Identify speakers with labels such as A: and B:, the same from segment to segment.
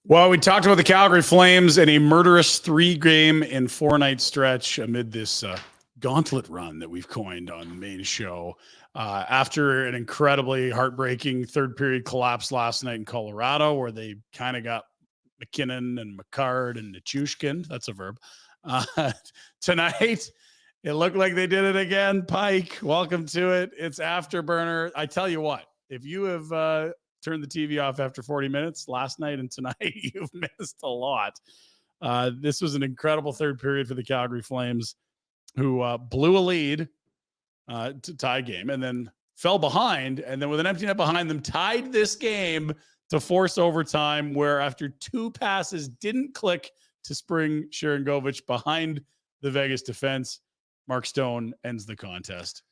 A: Well, we talked about the Calgary Flames and a murderous 3-game and 4-night stretch amid this gauntlet run that we've coined on the main show. After an incredibly heartbreaking third period collapse last night in Colorado, where they kind of got McKinnon and McCard and Nichushkin, that's a verb. Tonight, it looked like they did it again. Pike, welcome to it. It's Afterburner. I tell you what, if you have turned the TV off after 40 minutes last night and tonight, you've missed a lot. This was an incredible third period for the Calgary Flames, who blew a lead to tie game and then fell behind. And then with an empty net behind them, tied this game to force overtime, where after 2 passes didn't click to spring Sharangovich behind the Vegas defense, Mark Stone ends the contest.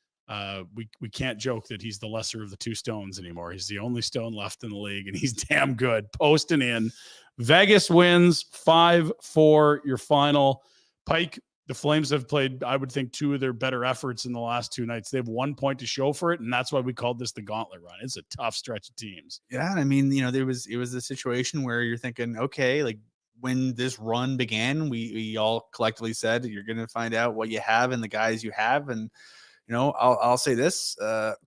A: We can't joke that he's the lesser of the 2 Stones anymore. He's the only Stone left in the league, and he's damn good. Posting in. Vegas wins 5-4, your final. Pike, the Flames have played, I would think, 2 of their better efforts in the last 2 nights. They have 1 point to show for it, and that's why we called this the gauntlet run. It's a tough stretch of teams.
B: Yeah, I mean, it was a situation where you're thinking, okay, like when this run began, we all collectively said you're going to find out what you have and the guys you have, and I'll say this,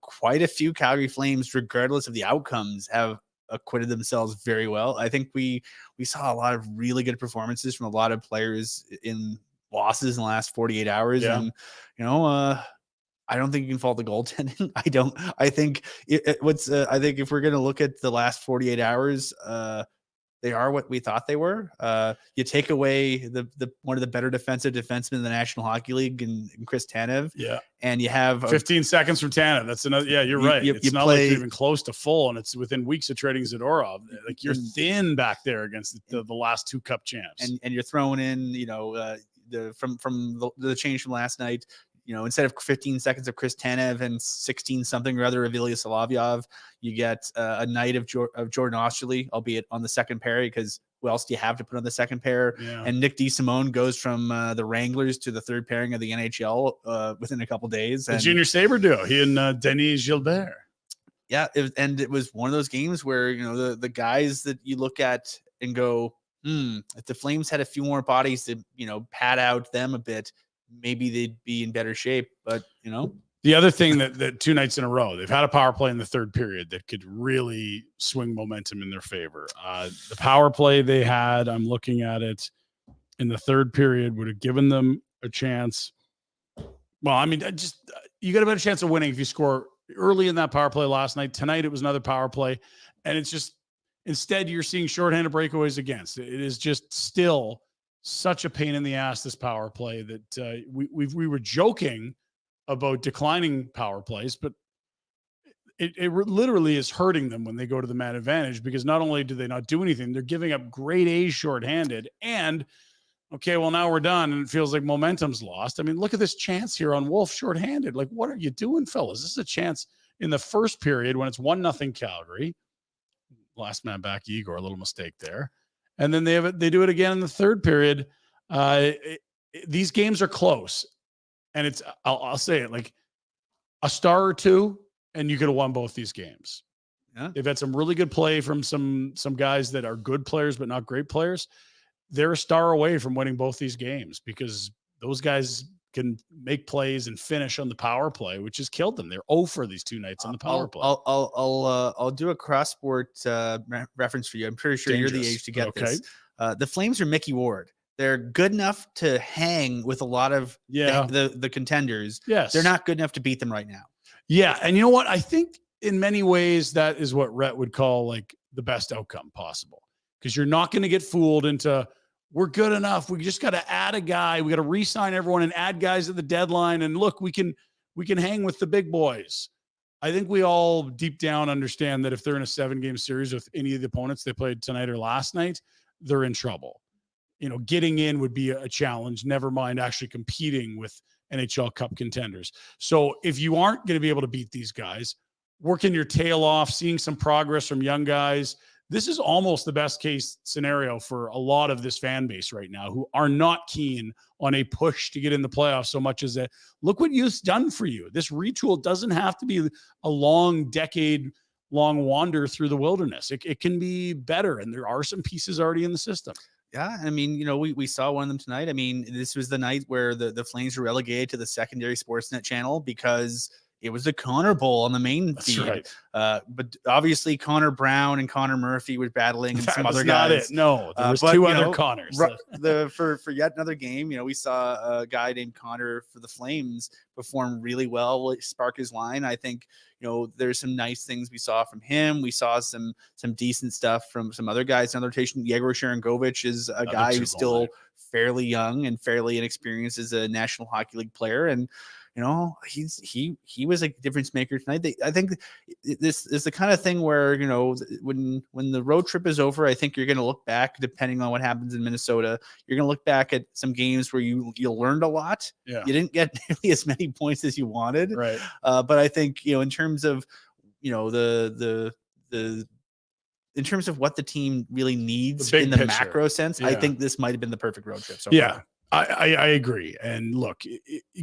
B: quite a few Calgary Flames, regardless of the outcomes, have acquitted themselves very well. I think we saw a lot of really good performances from a lot of players in losses in the last 48 hours. Yeah. And, I don't think you can fault the goaltending. I think if we're going to look at the last 48 hours, they are what we thought they were. You take away the one of the better defensive defensemen in the National Hockey League in Chris Tanev.
A: Yeah.
B: And you have
A: 15 seconds from Tanev. That's another. Yeah, you're right. It's not like you're even close to full, and it's within weeks of trading Zadorov. Like you're thin back there against the last 2 cup champs.
B: And you're throwing in, the change from last night. Instead of 15 seconds of Chris Tanev and 16 something or other of Ilya Solovyov, you get a night of Jordan Osterley, albeit on the second pair, because who else do you have to put on the second pair? Yeah. And Nick DeSimone goes from the Wranglers to the third pairing of the NHL within a couple days.
A: The Junior Sabre duo, he and Denis Gilbert.
B: Yeah, it was one of those games where, the guys that you look at and go, if the Flames had a few more bodies to, pad out them a bit, maybe they'd be in better shape. But
A: the other thing that 2 nights in a row, they've had a power play in the third period that could really swing momentum in their favor. The power play they had, I'm looking at it, in the third period would have given them a chance. Well, I mean, you got a better chance of winning if you score early in that power play last night. Tonight it was another power play, and it's just, instead you're seeing shorthanded breakaways against. It is just still such a pain in the ass, this power play, that we were joking about declining power plays, but it literally is hurting them when they go to the man advantage, because not only do they not do anything, they're giving up grade A's shorthanded. And okay, well, now we're done, and it feels like momentum's lost. I mean, look at this chance here on Wolf shorthanded. Like, what are you doing, fellas? This is a chance in the first period when it's 1-0 Calgary. Last man back, Igor, a little mistake there. And then they do it again in the third period. These games are close, and it's I'll say it, like a star or 2, and you could have won both these games. Yeah. They've had some really good play from some guys that are good players but not great players. They're a star away from winning both these games, because those guys can make plays and finish on the power play, which has killed them. They're 0 for these 2 nights on the power play.
B: I'll do a cross sport reference for you. I'm pretty sure Dangerous. You're the age to get this. The Flames are Mickey Ward. They're good enough to hang with a lot of the contenders.
A: Yes.
B: They're not good enough to beat them right now.
A: Yeah. And you know what? I think in many ways that is what Rhett would call like the best outcome possible, because you're not going to get fooled into, we're good enough, we just got to add a guy, we got to re-sign everyone and add guys at the deadline, and look, we can hang with the big boys. I think we all deep down understand that if they're in a 7-game series with any of the opponents they played tonight or last night, they're in trouble. Getting in would be a challenge, never mind actually competing with NHL Cup contenders. So if you aren't going to be able to beat these guys, working your tail off, seeing some progress from young guys, this is almost the best case scenario for a lot of this fan base right now, who are not keen on a push to get in the playoffs so much as look what youth's done for you. This retool doesn't have to be a long decade long wander through the wilderness. It can be better, and there are some pieces already in the system.
B: Yeah, I mean, we saw one of them tonight. I mean, this was the night where the Flames were relegated to the secondary Sportsnet channel because it was the Connor Bowl on the main
A: That's
B: feed.
A: right.
B: But obviously Connor Brown and Connor Murphy were battling, and some other
A: not
B: guys.
A: It. No, there was two other Connors.
B: For yet another game, we saw a guy named Connor for the Flames perform really well, spark his line. I think there's some nice things we saw from him. We saw some decent stuff from some other guys in the rotation. Yegor Sharangovich is a guy who's still fairly young and fairly inexperienced as a National Hockey League player, and he was a difference maker tonight. I think this is the kind of thing where when the road trip is over, I think you're going to look back, depending on what happens in Minnesota, you're going to look back at some games where you learned a lot.
A: Yeah.
B: You didn't get nearly as many points as you wanted,
A: right?
B: But I think in terms of the in terms of what the team really needs in the picture, macro sense, I think this might have been the perfect road trip. So far.
A: I agree. And look,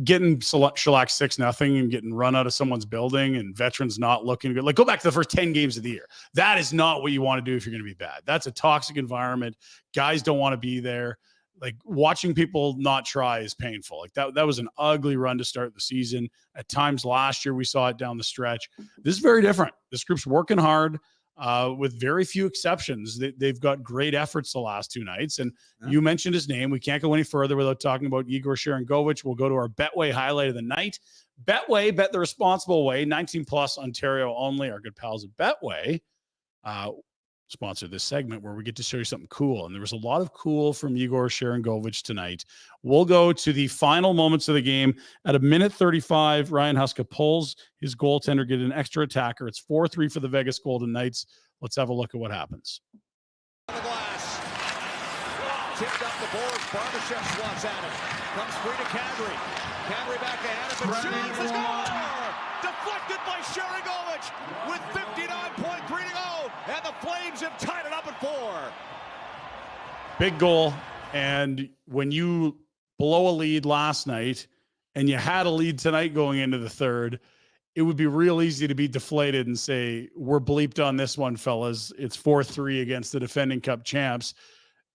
A: getting shellacked 6-0 and getting run out of someone's building and veterans not looking good. Like, go back to the first 10 games of the year. That is not what you want to do if you're going to be bad. That's a toxic environment. Guys don't want to be there. Like, watching people not try is painful. Like that was an ugly run to start the season. At times last year, we saw it down the stretch. This is very different. This group's working hard. With very few exceptions. They've got great efforts the last two nights. And you mentioned his name. We can't go any further without talking about Yegor Sharangovich. We'll go to our Betway highlight of the night. Betway, bet the responsible way. 19 plus, Ontario only. Our good pals at Betway sponsor this segment where we get to show you something cool. And there was a lot of cool from Yegor Sharangovich tonight. We'll go to the final moments of the game. At a minute 35, Ryan Huska pulls his goaltender, get an extra attacker. It's 4-3 for the Vegas Golden Knights. Let's have a look at what happens.
C: On the glass. Tipped up the boards. Barbashev swats at it. Comes free to Kadri. Kadri back ahead. But shoots the score! Deflected by Sharangovich with 59.3 to go. And the Flames have tied it up at 4.
A: Big goal. And when you blow a lead last night and you had a lead tonight going into the third, it would be real easy to be deflated and say, we're bleeped on this one, fellas. It's 4-3 against the defending Cup champs.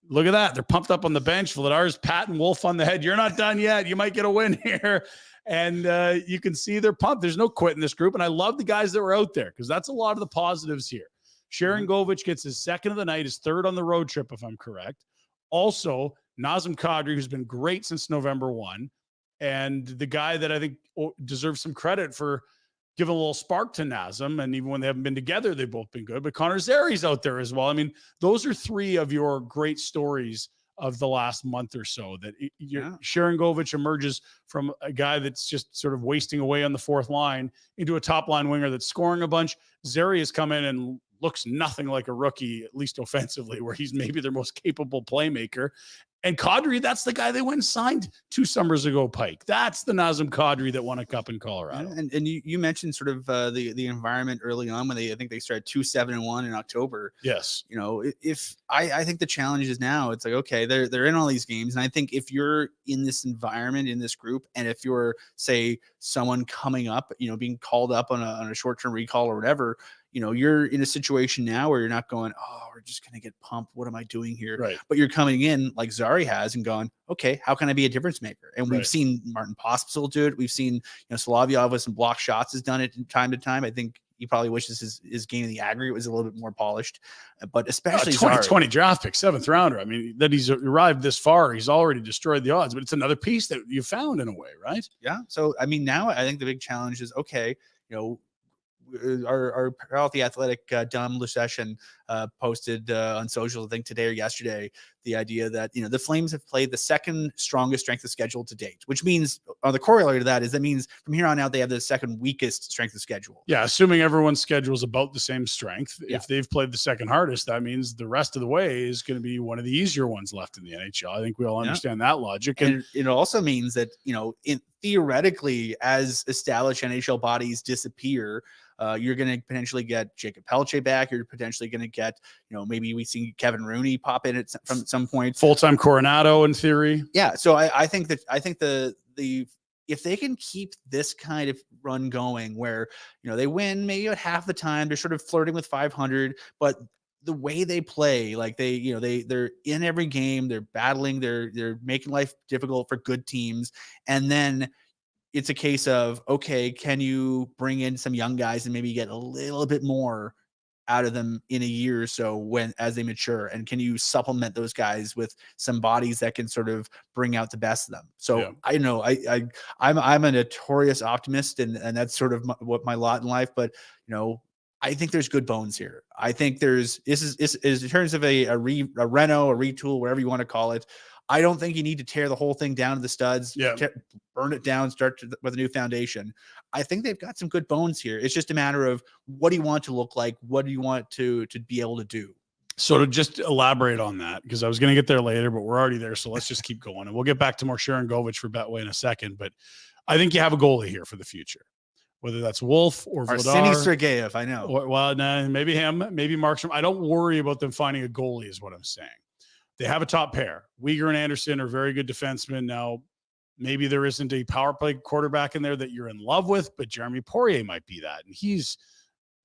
A: Look at that. They're pumped up on the bench. Vladar's patting Wolf on the head. You're not done yet. You might get a win here. And you can see they're pumped. There's no quit in this group. And I love the guys that were out there because that's a lot of the positives here. Sharangovich gets his second of the night, his third on the road trip, if I'm correct. Also, Nazem Kadri, who's been great since November 1, and the guy that I think deserves some credit for giving a little spark to Nazem. And even when they haven't been together, they've both been good. But Connor Zari's out there as well. I mean, those are three of your great stories of the last month or so that Sharangovich emerges from a guy that's just sort of wasting away on the fourth line into a top line winger that's scoring a bunch. Zary has come in and looks nothing like a rookie, at least offensively, where he's maybe their most capable playmaker. And Kadri, that's the guy they went and signed 2 summers ago, Pike. That's the Nazem Kadri that won a cup in Colorado.
B: And you mentioned sort of the environment early on when I think they started 2-7-1 in October.
A: Yes.
B: If I think the challenge is now, it's like, okay, they're in all these games. And I think if you're in this environment, in this group, and if you're, say, someone coming up, being called up on a short-term recall or whatever, you're in a situation now where you're not going, oh, we're just going to get pumped. What am I doing here?
A: Right.
B: But you're coming in like Zary has and going, okay, how can I be a difference maker? And we've seen Martin Pospisil do it. We've seen, Solovyov with some block shots has done it from time to time. I think he probably wishes his game in the aggregate was a little bit more polished, but especially
A: 2020 draft pick, 7th rounder. I mean, that he's arrived this far, he's already destroyed the odds, but it's another piece that you found in a way, right?
B: Yeah. So, I mean, now I think the big challenge is, okay, our Healthy Athletic Dom Lucession posted on social, I think today or yesterday, the idea that the Flames have played the second strongest strength of schedule to date, which means the corollary to that means from here on out they have the second weakest strength of schedule.
A: Yeah, assuming everyone's schedule is about the same strength.
B: Yeah.
A: If they've played the second hardest, that means the rest of the way is going to be one of the easier ones left in the NHL. I think we all understand that logic.
B: And it also means that theoretically, as established NHL bodies disappear, you're going to potentially get Jacob Pelche back. You're potentially going to get, maybe we see Kevin Rooney pop in from some point.
A: Full-time Coronado in theory.
B: Yeah. So I think the if they can keep this kind of run going where, they win maybe at half the time, they're sort of flirting with 500, but the way they play, like they're in every game, they're battling, they're making life difficult for good teams. And then it's a case of, okay, can you bring in some young guys and maybe get a little bit more out of them in a year or so as they mature, and can you supplement those guys with some bodies that can sort of bring out the best of them? So I know I'm a notorious optimist, and that's sort of what my lot in life, but I think there's good bones here. I think this is in terms of a reno, a retool, whatever you want to call it. I don't think you need to tear the whole thing down to the studs, burn it down, start with a new foundation. I think they've got some good bones here. It's just a matter of, what do you want to look like? What do you want to be able to do?
A: So to just elaborate on that, because I was going to get there later, but we're already there. So let's just keep going. And we'll get back to more Sharon Govich for Betway in a second. But I think you have a goalie here for the future, whether that's Wolf or
B: Arseny
A: Vladar.
B: Sergeyev, I know.
A: Maybe him, maybe Markstrom. I don't worry about them finding a goalie is what I'm saying. They have a top pair. Weegar and Anderson are very good defensemen. Now, maybe there isn't a power play quarterback in there that you're in love with, but Jeremy Poirier might be that. And he's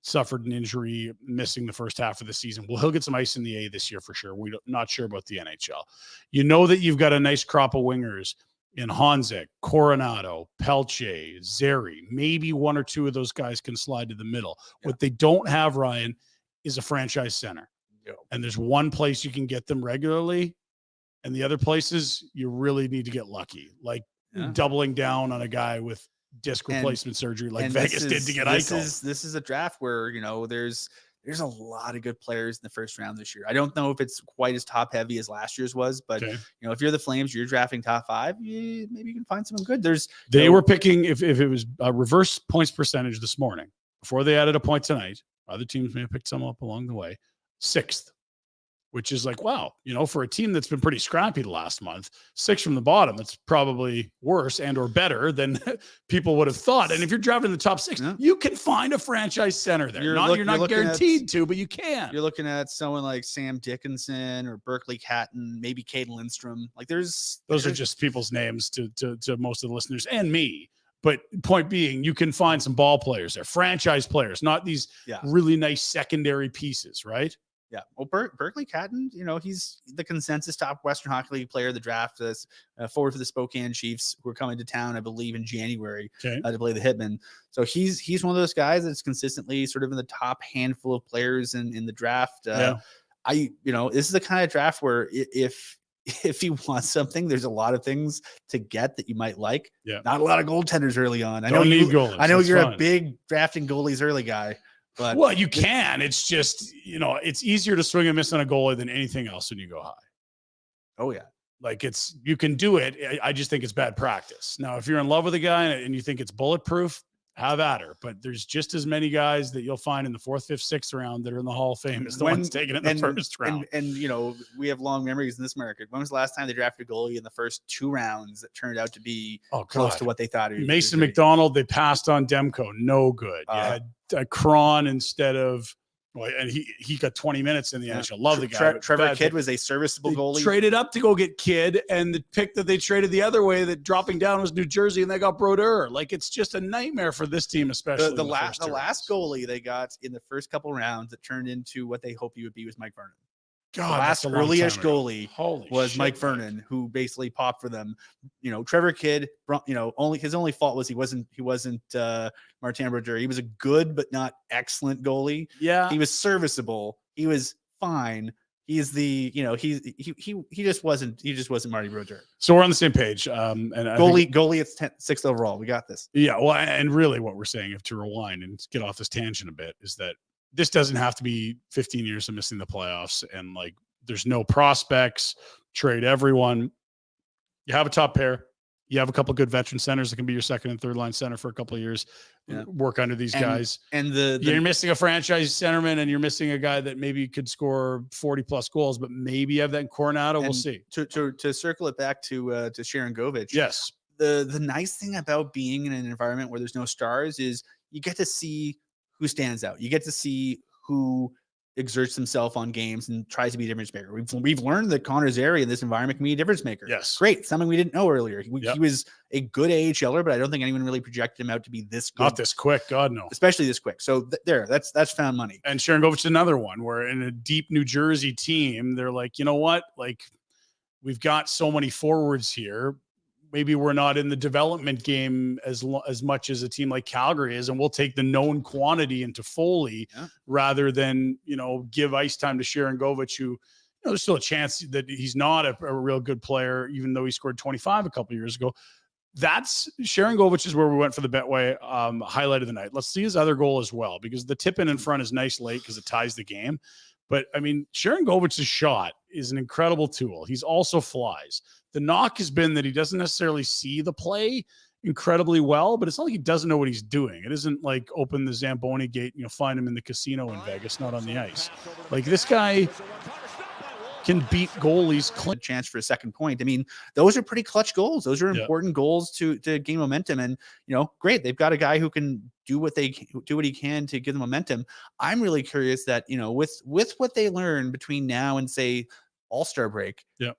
A: suffered an injury, missing the first half of the season. Well, he'll get some ice in the A this year for sure. We're not sure about the NHL. That you've got a nice crop of wingers in Honzek, Coronado, Pelche, Zeri. Maybe one or two of those guys can slide to the middle. Yeah. What they don't have, Ryan, is a franchise center. And there's one place you can get them regularly, and the other places you really need to get lucky, like doubling down on a guy with disc replacement surgery, like Vegas did to get Eichel.
B: This is a draft where there's a lot of good players in the first round this year. I don't know if it's quite as top heavy as last year's was, but if you're the Flames, you're drafting top 5. Maybe you can find someone good.
A: They were picking if it was a reverse points percentage this morning before they added a point tonight. Other teams may have picked some up along the way. 6th, which is like, wow, for a team that's been pretty scrappy the last month, 6 from the bottom, that's probably worse and or better than people would have thought. And if you're drafting the top 6, you can find a franchise center there. You're not guaranteed to, but you can.
B: You're looking at someone like Sam Dickinson or Berkeley Catton, maybe Caden Lindstrom. Like those
A: are just people's names to most of the listeners and me. But point being, you can find some ball players there, franchise players, not these really nice secondary pieces, right?
B: Yeah. Well, Berkeley Catton, he's the consensus top Western Hockey League player of the draft, as forward for the Spokane Chiefs, who are coming to town, I believe, in January to play the Hitmen. So he's one of those guys that's consistently sort of in the top handful of players in the draft. This is the kind of draft where if you want something, there's a lot of things to get that you might like. Yeah. Not a lot of goaltenders early on. I know you're a big drafting goalies early guy. But
A: you can. It's just, it's easier to swing and miss on a goalie than anything else when you go high.
B: Oh, yeah.
A: Like you can do it. I just think it's bad practice. Now, if you're in love with a guy and you think it's bulletproof, have at her. But there's just as many guys that you'll find in the 4th, 5th, 6th round that are in the Hall of Fame as the ones taken in the first round.
B: And we have long memories in this market. When was the last time they drafted a goalie in the first 2 rounds that turned out to be close to what they thought?
A: Mason McDonald, they passed on Demko. No good. You had Cron instead of, and he got 20 minutes in the NHL. Love the guy.
B: Trevor Kidd was a serviceable goalie.
A: Traded up to go get Kidd, and the pick that they traded the other way, that dropping down, was New Jersey, and they got Brodeur. Like, it's just a nightmare for this team, especially
B: the last goalie they got in the first couple rounds that turned into what they hoped he would be was Mike Vernon.
A: God,
B: the last early-ish goalie was Mike Vernon, who basically popped for them. Trevor Kidd, his only fault was he wasn't Martin Brodeur. He was a good but not excellent goalie.
A: Yeah,
B: he was serviceable. He was fine. He's he just wasn't Marty Brodeur.
A: So we're on the same page. And
B: goalie, it's 6th overall. We got this.
A: Yeah. Well, and really, what we're saying, if to rewind and get off this tangent a bit, is that this doesn't have to be 15 years of missing the playoffs and there's no prospects, trade everyone. You have a top pair. You have a couple of good veteran centers that can be your second and third line center for a couple of years. Yeah. Work under these guys.
B: And
A: you're missing a franchise centerman, and you're missing a guy that maybe could score 40 plus goals, but maybe you have that in Coronado. We'll see.
B: To circle it back to Sharon Govich.
A: Yes.
B: The nice thing about being in an environment where there's no stars is you get to see who stands out. You get to see who exerts himself on games and tries to be a difference maker. We've learned that Connor Zary in this environment can be a difference maker.
A: Yes.
B: Great. Something we didn't know earlier. He was a good AHLer, but I don't think anyone really projected him out to be this good.
A: Not this quick. God, no.
B: Especially this quick. So that's found money.
A: And Sharon Govich is another one where in a deep New Jersey team, they're like, you know what? Like, we've got so many forwards here. Maybe we're not in the development game as much as a team like Calgary is, and we'll take the known quantity into Foley rather than, give ice time to Sharon Govich, who, there's still a chance that he's not a real good player, even though he scored 25 a couple of years ago. That's Sharon Govich is where we went for the Betway highlight of the night. Let's see his other goal as well, because the tip in front is nice late because it ties the game. But I mean, Sharon Govich's shot is an incredible tool. He's also flies. The knock has been that he doesn't necessarily see the play incredibly well, but it's not like he doesn't know what he's doing. It isn't like open the Zamboni gate, find him in the casino in Vegas, not on the ice. Like, this guy can beat goalies.
B: Chance for a second point. I mean, those are pretty clutch goals. Those are important goals to gain momentum. And, great. They've got a guy who can do what he can to give them momentum. I'm really curious that, with what they learn between now and, say, All-Star break.
A: Yeah.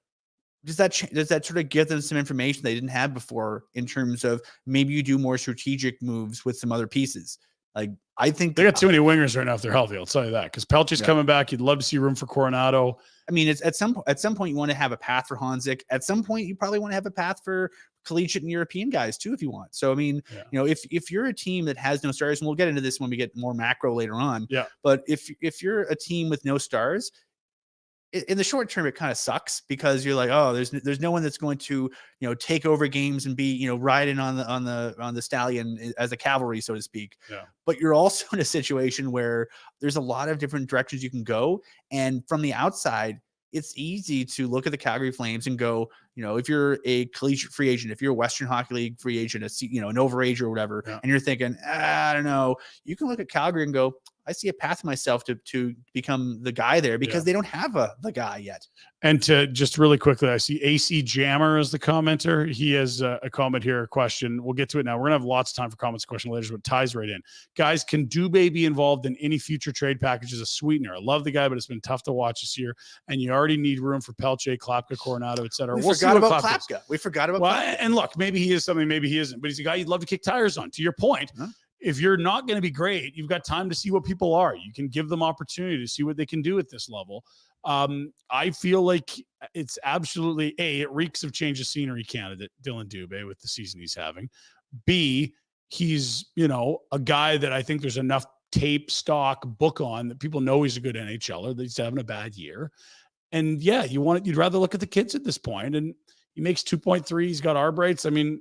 B: Does that sort of give them some information they didn't have before in terms of maybe you do more strategic moves with some other pieces? Like, I think
A: they got too many wingers right now if they're healthy. I'll tell you that, because Pelche's coming back. You'd love to see room for Coronado.
B: I mean, it's at some point you want to have a path for Honzik. At some point, you probably want to have a path for collegiate and European guys too, if you want. So, I mean, if you're a team that has no stars, and we'll get into this when we get more macro later on. Yeah. But if you're a team with no stars, in the short term, it kind of sucks, because you're like, oh, there's no one that's going to, take over games and be, riding on the stallion as a cavalry, so to speak. Yeah. But you're also in a situation where there's a lot of different directions you can go. And from the outside, it's easy to look at the Calgary Flames and go, if you're a collegiate free agent, if you're a Western Hockey League free agent, an overage or whatever, and you're thinking, I don't know, you can look at Calgary and go, I see a path for myself to become the guy there, because they don't have the guy yet.
A: And to just really quickly, I see AC Jammer as the commenter. He has a comment here, a question. We'll get to it now. We're going to have lots of time for comments and questions later, so it ties right in. Guys, can Dubé be involved in any future trade package as a sweetener? I love the guy, but it's been tough to watch this year. And you already need room for Pelche, Klapka, Coronado, et cetera.
B: We forgot about Klapka. We forgot about Klapka.
A: And look, maybe he is something, maybe he isn't. But he's a guy you'd love to kick tires on. To your point, if you're not going to be great, you've got time to see what people are. You can give them opportunity to see what they can do at this level. I feel like it's absolutely it reeks of change of scenery candidate, Dylan Dubé, with the season he's having. B, he's, a guy that I think there's enough tape, stock, book on that people know he's a good NHLer, that he's having a bad year. And you'd rather look at the kids at this point. And he makes 2.3. He's got arb rates. I mean,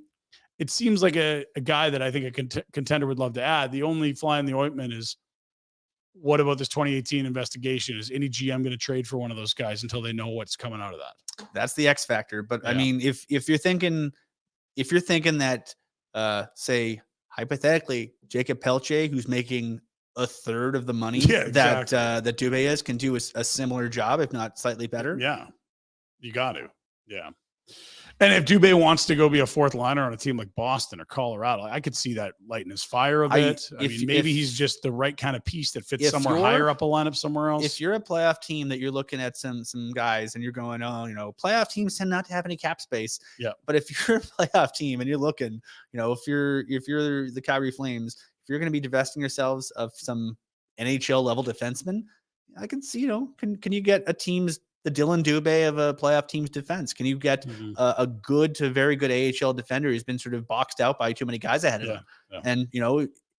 A: it seems like a guy that I think a contender would love to add. The only fly in the ointment is, what about this 2018 investigation? Is any GM going to trade for one of those guys until they know what's coming out of that?
B: That's the X factor. But I mean, if you're thinking that, say hypothetically, Jacob Pelche, who's making a third of the money that Dubé is, can do a similar job, if not slightly better.
A: Yeah, you got to. Yeah. And if Dubé wants to go be a fourth liner on a team like Boston or Colorado, I could see that lighting his fire a bit. Maybe he's just the right kind of piece that fits somewhere higher up a lineup somewhere else.
B: If you're a playoff team that you're looking at some guys and you're going, playoff teams tend not to have any cap space. Yeah. But if you're a playoff team and you're looking, if you're the Calgary Flames, if you're going to be divesting yourselves of some NHL level defensemen, I can see, can you get a team's the Dylan Dubé of a playoff team's defense? Can you get a good to very good AHL defender who's been sort of boxed out by too many guys ahead of him? Yeah. And,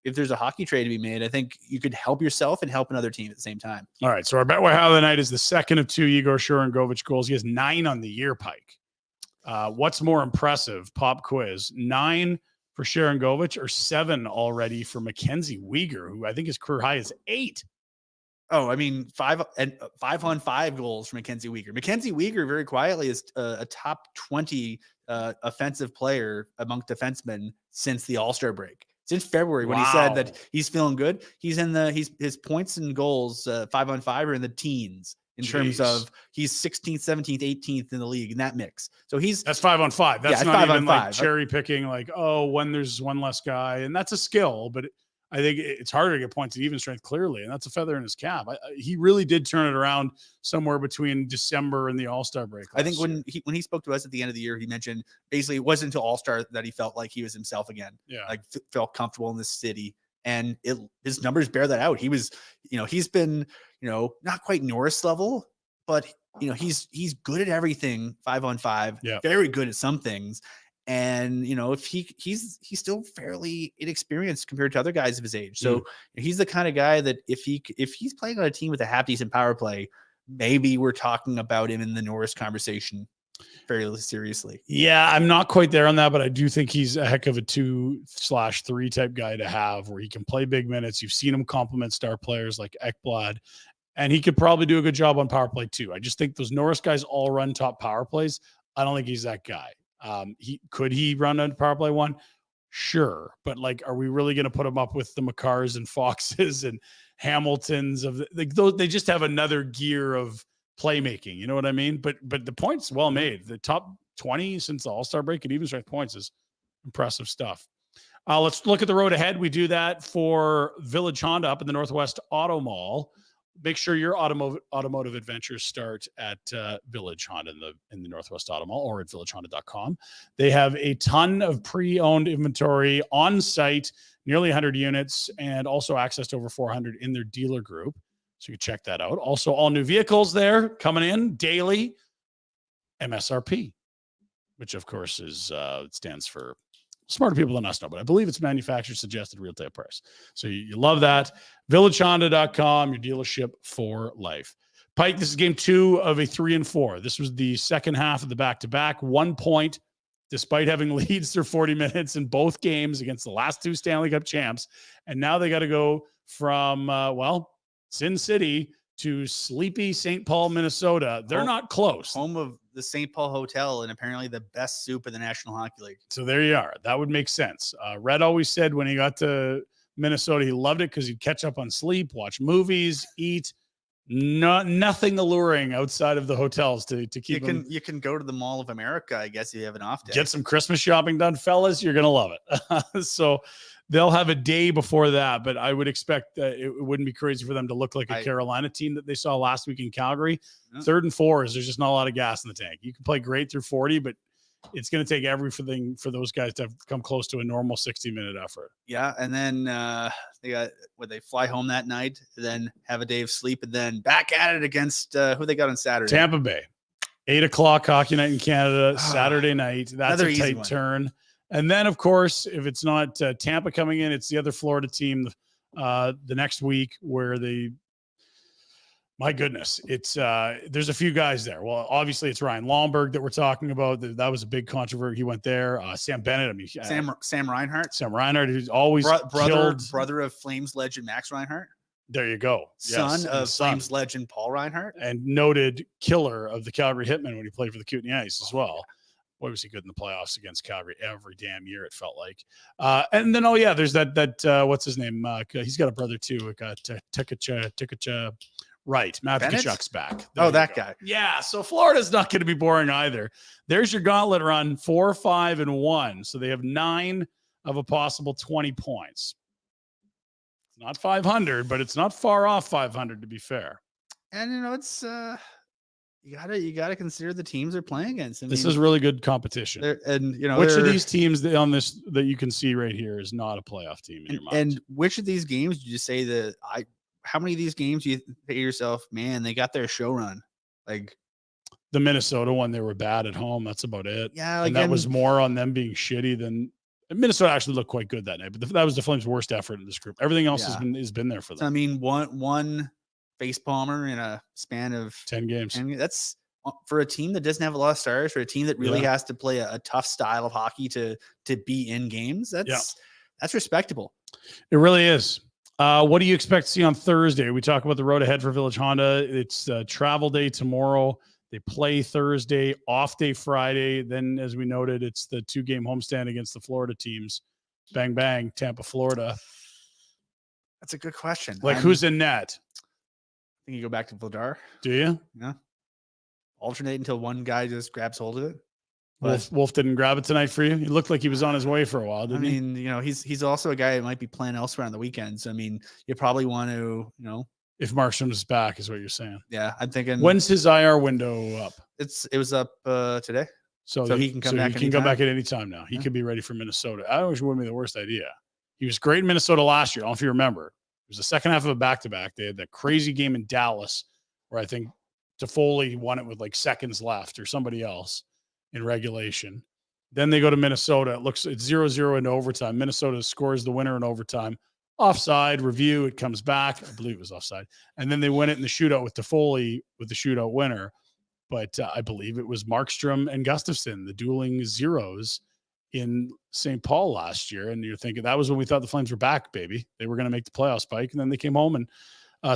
B: if there's a hockey trade to be made, I think you could help yourself and help another team at the same time.
A: All right. So our Betway How of the Night is the second of two Igor Sharangovich goals. He has 9 on the year, Pike. What's more impressive? Pop quiz. 9 for Sharangovich or 7 already for Mackenzie Weegar, who I think his career high is 8.
B: Oh, I mean, 5-on-5 goals for Mackenzie Weegar. Mackenzie Weegar, very quietly, is a top 20 offensive player among defensemen since the All-Star break. Since February, when he said that he's feeling good, he's in his points and goals 5-on-5 are in the teens in terms of he's 16th, 17th, 18th in the league in that mix. So that's 5-on-5. That's not even like cherry picking, like, when there's one less guy, and that's a skill, but
A: I think it's harder to get points at even strength clearly, and that's a feather in his cap. He really did turn it around somewhere between December and the All-Star break.
B: I think when he spoke to us at the end of the year, he mentioned basically it wasn't until All-Star that he felt like he was himself again.
A: Yeah.
B: Like felt comfortable in this city. And his numbers bear that out. He was, he's been, not quite Norris level, but he's good at everything 5-on-5, very good at some things. And if he's still fairly inexperienced compared to other guys of his age. So he's the kind of guy that if he's playing on a team with a half decent power play, maybe we're talking about him in the Norris conversation fairly seriously.
A: Yeah, I'm not quite there on that, but I do think he's a heck of a 2/3 type guy to have where he can play big minutes. You've seen him complement star players like Ekblad, and he could probably do a good job on power play too. I just think those Norris guys all run top power plays. I don't think he's that guy. He run a power play one? Sure. But are we really going to put him up with the McCarrs and Foxes and Hamiltons those? They just have another gear of playmaking. You know what I mean? But the points well made. The top 20 since the All-Star break and even strength points is impressive stuff. Let's look at the road ahead. We do that for Village Honda up in the Northwest Auto Mall. Make sure your automotive adventures start at Village Honda in the Northwest Auto Mall or at villagehonda.com. They have a ton of pre-owned inventory on site, nearly 100 units, and also access to over 400 in their dealer group. So you can check that out. Also, all new vehicles there coming in daily. MSRP, which of course stands for smarter people than us know, but I believe it's manufacturer suggested retail price. So you love that. VillageHonda.com, your dealership for life. Pike, this is game 2 of a 3-4. This was the second half of the back-to-back. 1 point, despite having leads through 40 minutes in both games against the last 2 Stanley Cup champs. And now they got to go from, Sin City to sleepy St. Paul, Minnesota. They're not close.
B: Home of the St. Paul Hotel and apparently the best soup in the National Hockey League.
A: So there you are. That would make sense. Red always said when he got to Minnesota, he loved it because he'd catch up on sleep, watch movies, eat. Nothing alluring outside of the hotels to keep him.
B: You can go to the Mall of America, I guess, if you have an off day.
A: Get some Christmas shopping done, fellas. You're going to love it. So they'll have a day before that, but I would expect it wouldn't be crazy for them to look like a Carolina team that they saw last week in Calgary. Yeah. 3rd and 4s, there's just not a lot of gas in the tank. You can play great through 40, but it's going to take everything for those guys to come close to a normal 60-minute effort.
B: Yeah, and then they fly home that night, then have a day of sleep, and then back at it against who they got on Saturday.
A: Tampa Bay. 8:00 hockey night in Canada, Saturday night. That's a tight turn. And then, of course, if it's not Tampa coming in, it's the other Florida team the next week where my goodness, it's there's a few guys there. Well, obviously, it's Ryan Lomberg that we're talking about. That was a big controversy. He went there. Sam Bennett. I mean,
B: Sam Reinhart.
A: Sam Reinhart, who's always
B: brother of Flames legend Max Reinhart.
A: There you go.
B: Son of Flames legend Paul Reinhart.
A: And noted killer of the Calgary Hitmen when he played for the Kootenay Ice as well. Boy, was he good in the playoffs against Calgary every damn year, it felt like. And then, there's that what's his name? He's got a brother, too. It got Tikacha. Right. Matt Tkachuk's back.
B: That guy.
A: Yeah. So Florida's not going to be boring either. There's your gauntlet run, 4-5-1. So they have 9 of a possible 20 points. It's not 500, but it's not far off 500 to be fair.
B: And, it's you gotta consider the teams they're playing against.
A: This is really good competition.
B: And
A: which of these teams on this that you can see right here is not a playoff team in your mind?
B: And which of these games did you say that how many of these games do you say to yourself, man, they got their show run? Like
A: the Minnesota one, they were bad at home. That's about it.
B: Yeah.
A: And that was more on them being shitty than Minnesota actually looked quite good that night, but that was the Flames' worst effort in this group. Everything else has been there for them.
B: So, I mean, one face palmer in a span of
A: 10 games.
B: That's for a team that doesn't have a lot of stars, for a team that really has to play a tough style of hockey to be in games. That's respectable.
A: It really is. What do you expect to see on Thursday? We talk about the road ahead for Village Honda. It's travel day tomorrow. They play Thursday, off day Friday. Then, as we noted, it's the 2-game homestand against the Florida teams. Bang, bang, Tampa, Florida.
B: That's a good question.
A: Who's in net?
B: I think you go back to Vladar.
A: Do you?
B: Yeah. Alternate until one guy just grabs hold of it.
A: Wolf didn't grab it tonight for you. He looked like he was on his way for a while, didn't he?
B: I mean, he's also a guy that might be playing elsewhere on the weekends. I mean, you probably want to,
A: If Markstrom is back, is what you're saying.
B: Yeah, I'm thinking.
A: When's his IR window up?
B: It was up today.
A: So
B: he can come back.
A: He can come back at any time now. He could be ready for Minnesota. I wish it wouldn't be the worst idea. He was great in Minnesota last year. I don't know if you remember. It was the second half of a back-to-back. They had that crazy game in Dallas where I think Toffoli won it with like seconds left or somebody else in regulation. Then they go to Minnesota. It's 0-0 into overtime. Minnesota scores the winner in overtime. Offside, review, it comes back. I believe it was offside. And then they win it in the shootout with Toffoli with the shootout winner. But I believe it was Markstrom and Gustafsson, the dueling zeros in St. Paul last year. And you're thinking that was when we thought the Flames were back, baby. They were going to make the playoffs, Pike. And then they came home and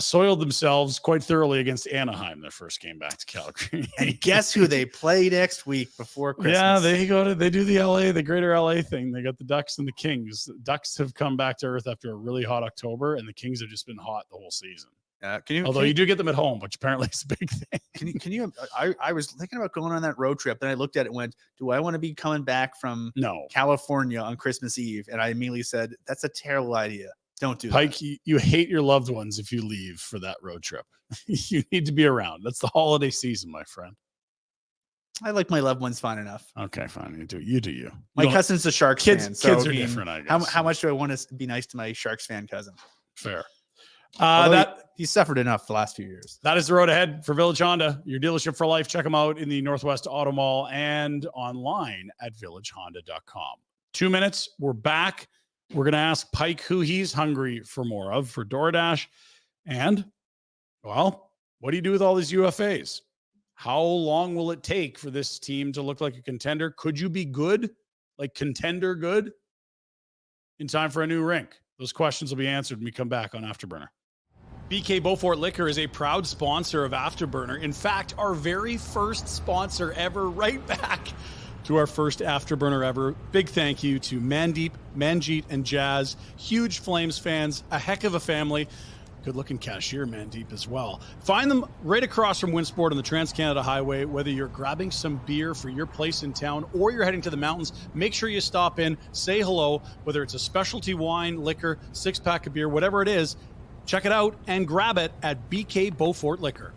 A: soiled themselves quite thoroughly against Anaheim, their first game back to Calgary.
B: And guess who they play next week before Christmas?
A: Yeah, they do the greater LA thing. They got the Ducks and the Kings. The Ducks have come back to earth after a really hot October, and the Kings have just been hot the whole season. Although you do get them at home, which apparently is a big thing.
B: Can you? I was thinking about going on that road trip, and I looked at it and went, "Do I want to be coming back from California on Christmas Eve?" And I immediately said, "That's a terrible idea. Don't do
A: Pike,
B: that."
A: you hate your loved ones if you leave for that road trip. You need to be around. That's the holiday season, my friend.
B: I like my loved ones fine enough.
A: Okay, fine. You do you.
B: My cousin's a Sharks fan. So
A: kids are different, I guess.
B: How much do I want to be nice to my Sharks fan cousin?
A: Fair.
B: He suffered enough the last few years.
A: That is the road ahead for Village Honda, your dealership for life. Check them out in the Northwest Auto Mall and online at villagehonda.com. 2 minutes. We're back. We're going to ask Pike who he's hungry for more of for DoorDash. And, well, what do you do with all these UFAs? How long will it take for this team to look like a contender? Could you be good, like contender good, in time for a new rink? Those questions will be answered when we come back on Afterburner. BK Beaufort Liquor is a proud sponsor of Afterburner. In fact, our very first sponsor ever, right back to our first Afterburner ever. Big thank you to Mandeep, Manjeet, and Jazz. Huge Flames fans, a heck of a family. Good-looking cashier, Mandeep, as well. Find them right across from Winsport on the Trans-Canada Highway. Whether you're grabbing some beer for your place in town or you're heading to the mountains, make sure you stop in, say hello. Whether it's a specialty wine, liquor, six-pack of beer, whatever it is, check it out and grab it at BK Beaufort Liquor.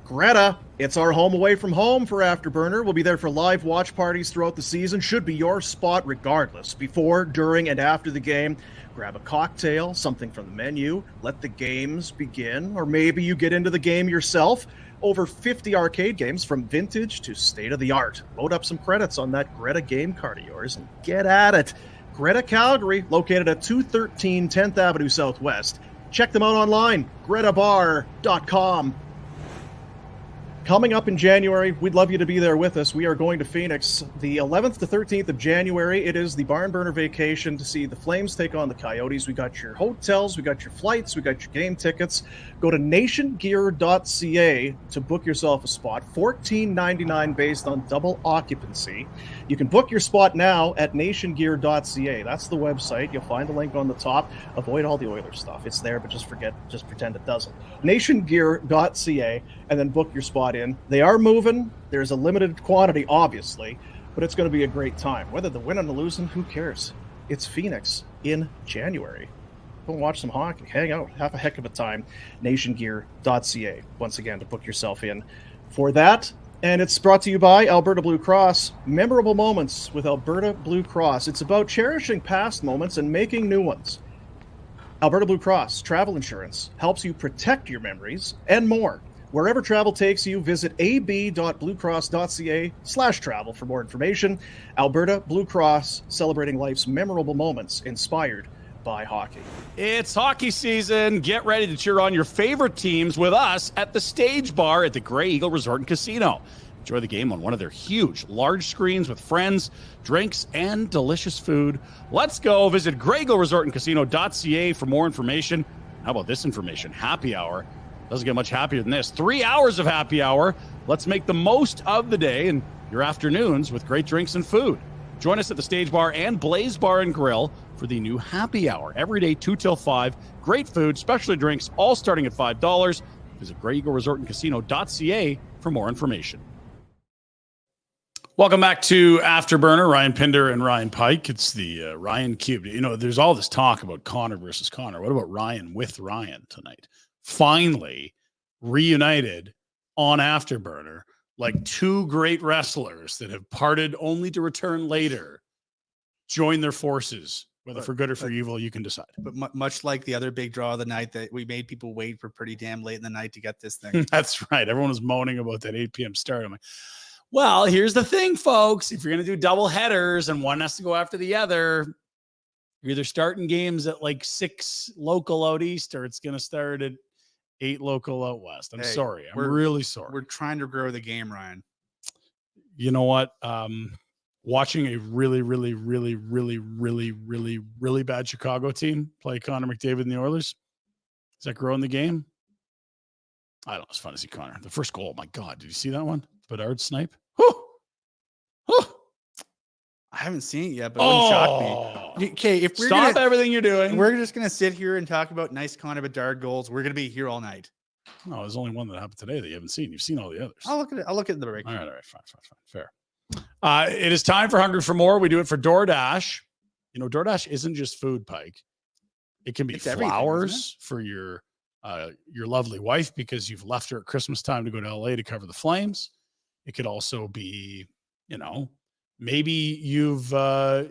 D: Greta, it's our home away from home for Afterburner. We'll be there for live watch parties throughout the season. Should be your spot regardless. Before, during, and after the game, grab a cocktail, something from the menu, let the games begin, or maybe you get into the game yourself. Over 50 arcade games from vintage to state-of-the-art. Load up some credits on that Greta game card of yours and get at it. Greta Calgary, located at 213 10th Avenue Southwest. Check them out online, gretabar.com. Coming up in January, we'd love you to be there with us. We are going to Phoenix the 11th to 13th of January. It is the Barn Burner vacation to see the Flames take on the Coyotes. We got your hotels, we got your flights, we got your game tickets. Go to nationgear.ca to book yourself a spot. $14.99 based on double occupancy. You can book your spot now at nationgear.ca. That's the website. You'll find the link on the top. Avoid all the Oilers stuff. It's there, but just pretend it doesn't. nationgear.ca, and then book your spot in. They are moving. There's a limited quantity, obviously, but it's going to be a great time. Whether they're winning or losing, who cares? It's Phoenix in January. Go watch some hockey, hang out, have a heck of a time. nationgear.ca, once again, to book yourself in for that. And it's brought to you by Alberta Blue Cross. Memorable moments with Alberta Blue Cross. It's about cherishing past moments and making new ones. Alberta Blue Cross Travel Insurance helps you protect your memories and more. Wherever travel takes you, visit ab.bluecross.ca/travel for more information. Alberta Blue Cross, celebrating life's memorable moments inspired by hockey.
A: It's hockey season. Get ready to cheer on your favorite teams with us at the Stage Bar at the Grey Eagle Resort and Casino. Enjoy the game on one of their huge, large screens with friends, drinks, and delicious food. Let's go. Visit GreyEagleResortandCasino.ca for more information. How about this information? Happy hour. Doesn't get much happier than this. 3 hours of happy hour. Let's make the most of the day and your afternoons with great drinks and food. Join us at the Stage Bar and Blaze Bar and Grill for the new happy hour. Every day, 2 till 5. Great food, specialty drinks, all starting at $5. Visit GreyEagleResortandCasino.ca for more information. Welcome back to Afterburner. Ryan Pinder and Ryan Pike. It's the Ryan Cube. You know, there's all this talk about Connor versus Connor. What about Ryan with Ryan tonight? Finally reunited on Afterburner, like two great wrestlers that have parted only to return later. Join their forces, whether for good or for evil, you can decide.
B: But much like the other big draw of the night, that we made people wait for pretty damn late in the night to get this thing.
A: That's right. Everyone was moaning about that 8 p.m. start. I'm like, well, here's the thing, folks. If you're going to do double headers and one has to go after the other, you're either starting games at like 6 local out east or it's going to start at 8 local out west. I'm sorry. I'm really sorry.
B: We're trying to grow the game, Ryan.
A: You know what? Watching a really, really, really, really, really, really, really bad Chicago team play Connor McDavid and the Oilers, is that growing the game? I don't know. It's fun to see Connor. The first goal, my God, did you see that one? Bedard snipe. Whew. Whew.
B: I haven't seen it yet, but it wouldn't shock me. Okay, if we're
A: Stop everything you're doing.
B: We're just gonna sit here and talk about nice Connor Bedard goals. We're gonna be here all night.
A: No, there's only one that happened today that you haven't seen. You've seen all the others.
B: I'll look at it. I'll look at the break.
A: All right, fine. Fair. It is time for Hungry for More. We do it for DoorDash. You know, DoorDash isn't just food, Pike. It can be flowers for your lovely wife because you've left her at Christmas time to go to LA to cover the Flames. It could also be, you know, maybe you've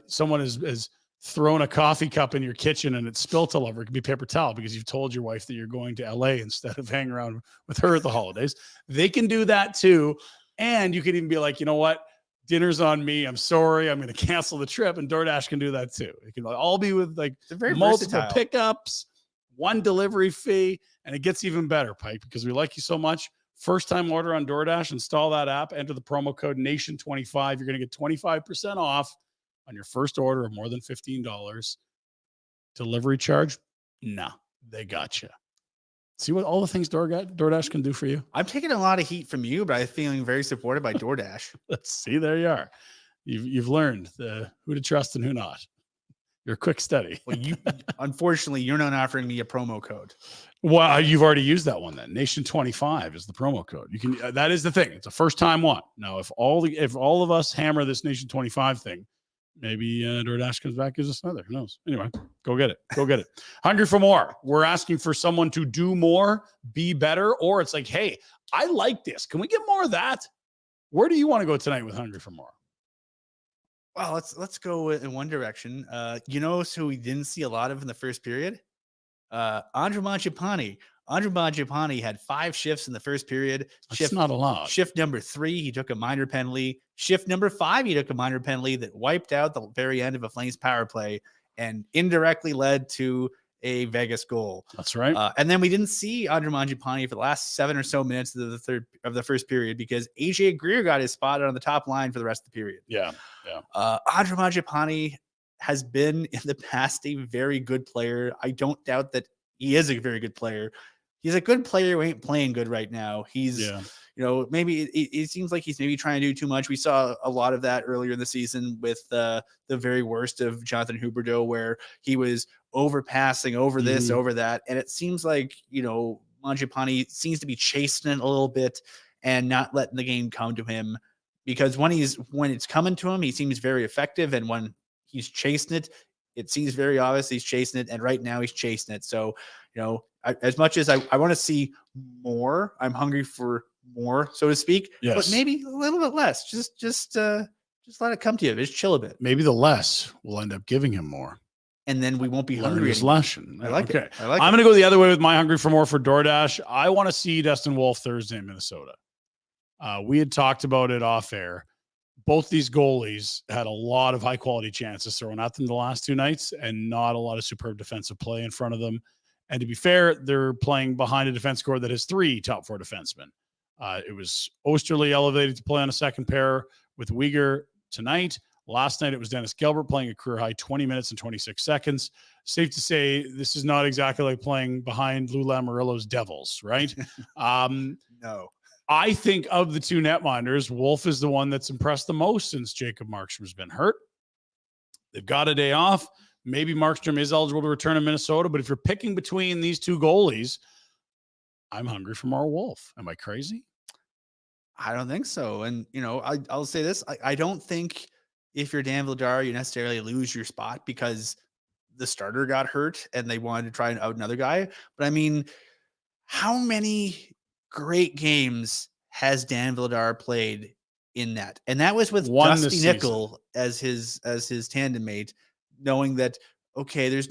A: someone has thrown a coffee cup in your kitchen and it's spilt all over. It could be paper towel because you've told your wife that you're going to LA instead of hanging around with her at the holidays. They can do that too. And you could even be like, you know what? Dinner's on me. I'm sorry. I'm going to cancel the trip. And DoorDash can do that too. It can all be with like multiple pickups, one delivery fee, and it gets even better, Pike, because we like you so much. First time order on DoorDash, install that app, enter the promo code NATION25. You're going to get 25% off on your first order of more than $15. Delivery charge? Nah, they got you. See what all the things DoorDash can do for you?
B: I'm taking a lot of heat from you, but I'm feeling very supported by DoorDash.
A: Let's see. There you are. You've learned who to trust and who not. You're a quick study.
B: Well, unfortunately, you're not offering me a promo code.
A: Well, you've already used that one then. Nation25 is the promo code. You can. That is the thing. It's a first time one. Now, if all of us hammer this Nation25 thing, maybe DoorDash comes back, gives us another. Who knows? Anyway, go get it. Hungry for more. We're asking for someone to do more, be better, or it's like, hey, I like this. Can we get more of that? Where do you want to go tonight with Hungry for More?
B: Well, let's go in one direction. So we didn't see a lot of in the first period. Andrew Mangiapane. Andrew Mangiapane had 5 shifts in the first period.
A: That's not allowed.
B: Shift number 3, he took a minor penalty. Shift number 5, he took a minor penalty that wiped out the very end of a Flames power play and indirectly led to a Vegas goal.
A: That's right.
B: And then we didn't see Andrew Mangiapane for the last 7 or so minutes of the first period because AJ Greer got his spot on the top line for the rest of the period.
A: Yeah.
B: Andrew Mangiapane has been in the past a very good player. I don't doubt that he is a very good player. He's a good player who ain't playing good right now. He's, maybe it seems like he's maybe trying to do too much. We saw a lot of that earlier in the season with the very worst of Jonathan Huberdeau, where he was overpassing over this, over that. And it seems like, Mangiapane seems to be chasing it a little bit and not letting the game come to him, because when it's coming to him, he seems very effective. And when he's chasing it, it seems very obvious he's chasing it. And right now he's chasing it. So, as much as I want to see more, I'm hungry for more, so to speak. Yes. But maybe a little bit less. Just let it come to you. Just chill a bit.
A: Maybe the less will end up giving him more,
B: and then we won't be hungry.
A: His lesson.
B: I like it. I'm
A: going to go the other way with my Hungry for More for DoorDash. I want to see Dustin Wolf Thursday in Minnesota. We had talked about it off air. Both these goalies had a lot of high quality chances thrown at them the last 2 nights, and not a lot of superb defensive play in front of them. And to be fair, they're playing behind a defense core that has 3 top 4 defensemen. It was Osterley elevated to play on a second pair with Uyghur tonight. Last night, it was Dennis Gilbert playing a career high 20 minutes and 26 seconds. Safe to say, this is not exactly like playing behind Lou Lamoriello's Devils, right?
B: No.
A: I think of the 2 netminders, Wolf is the one that's impressed the most since Jacob Markstrom's been hurt. They've got a day off. Maybe Markstrom is eligible to return in Minnesota, but if you're picking between these 2 goalies, I'm hungry for more Wolf. Am I crazy?
B: I don't think so. And, I'll say this. I don't think if you're Dan Vladar, you necessarily lose your spot because the starter got hurt and they wanted to try and out another guy. But I mean, how many great games has Dan Vladar played in that? And that was with
A: One
B: Dusty
A: this
B: Nickel as his tandem mate, knowing that, okay, there's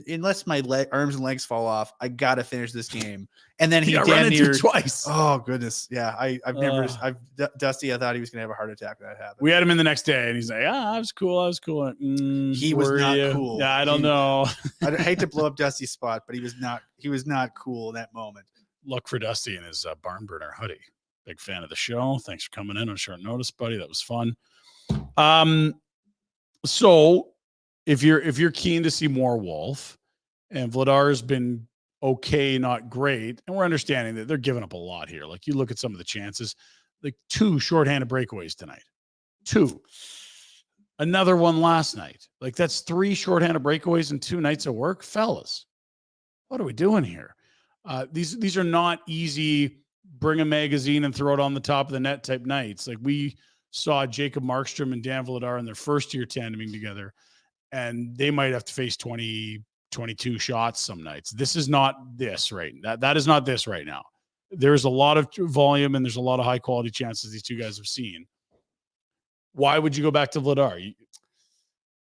B: unless my arms and legs fall off, I got to finish this game. And then he damn near
A: twice.
B: Oh goodness. Yeah. Dusty, I thought he was going to have a heart attack when that happened.
A: We had him in the next day and he's like, I was cool.
B: He was not cool.
A: Yeah, I don't know.
B: I hate to blow up Dusty's spot, but he was not cool in that moment.
A: Look for Dusty in his barn burner hoodie. Big fan of the show. Thanks for coming in on short notice, buddy. That was fun. So if you're keen to see more Wolf, and Vladar's been okay, not great, and we're understanding that they're giving up a lot here. Like you look at some of the chances, like 2 shorthanded breakaways tonight, 2, another one last night. Like that's 3 shorthanded breakaways in 2 nights of work, fellas. What are we doing here? These are not easy. Bring a magazine and throw it on the top of the net type nights. Like we saw Jacob Markstrom and Dan Vladar in their first year tandeming together, and they might have to face 20, 22 shots some nights. This is not this right. That is not this right now. There's a lot of volume and there's a lot of high quality chances these 2 guys have seen. Why would you go back to Vladar?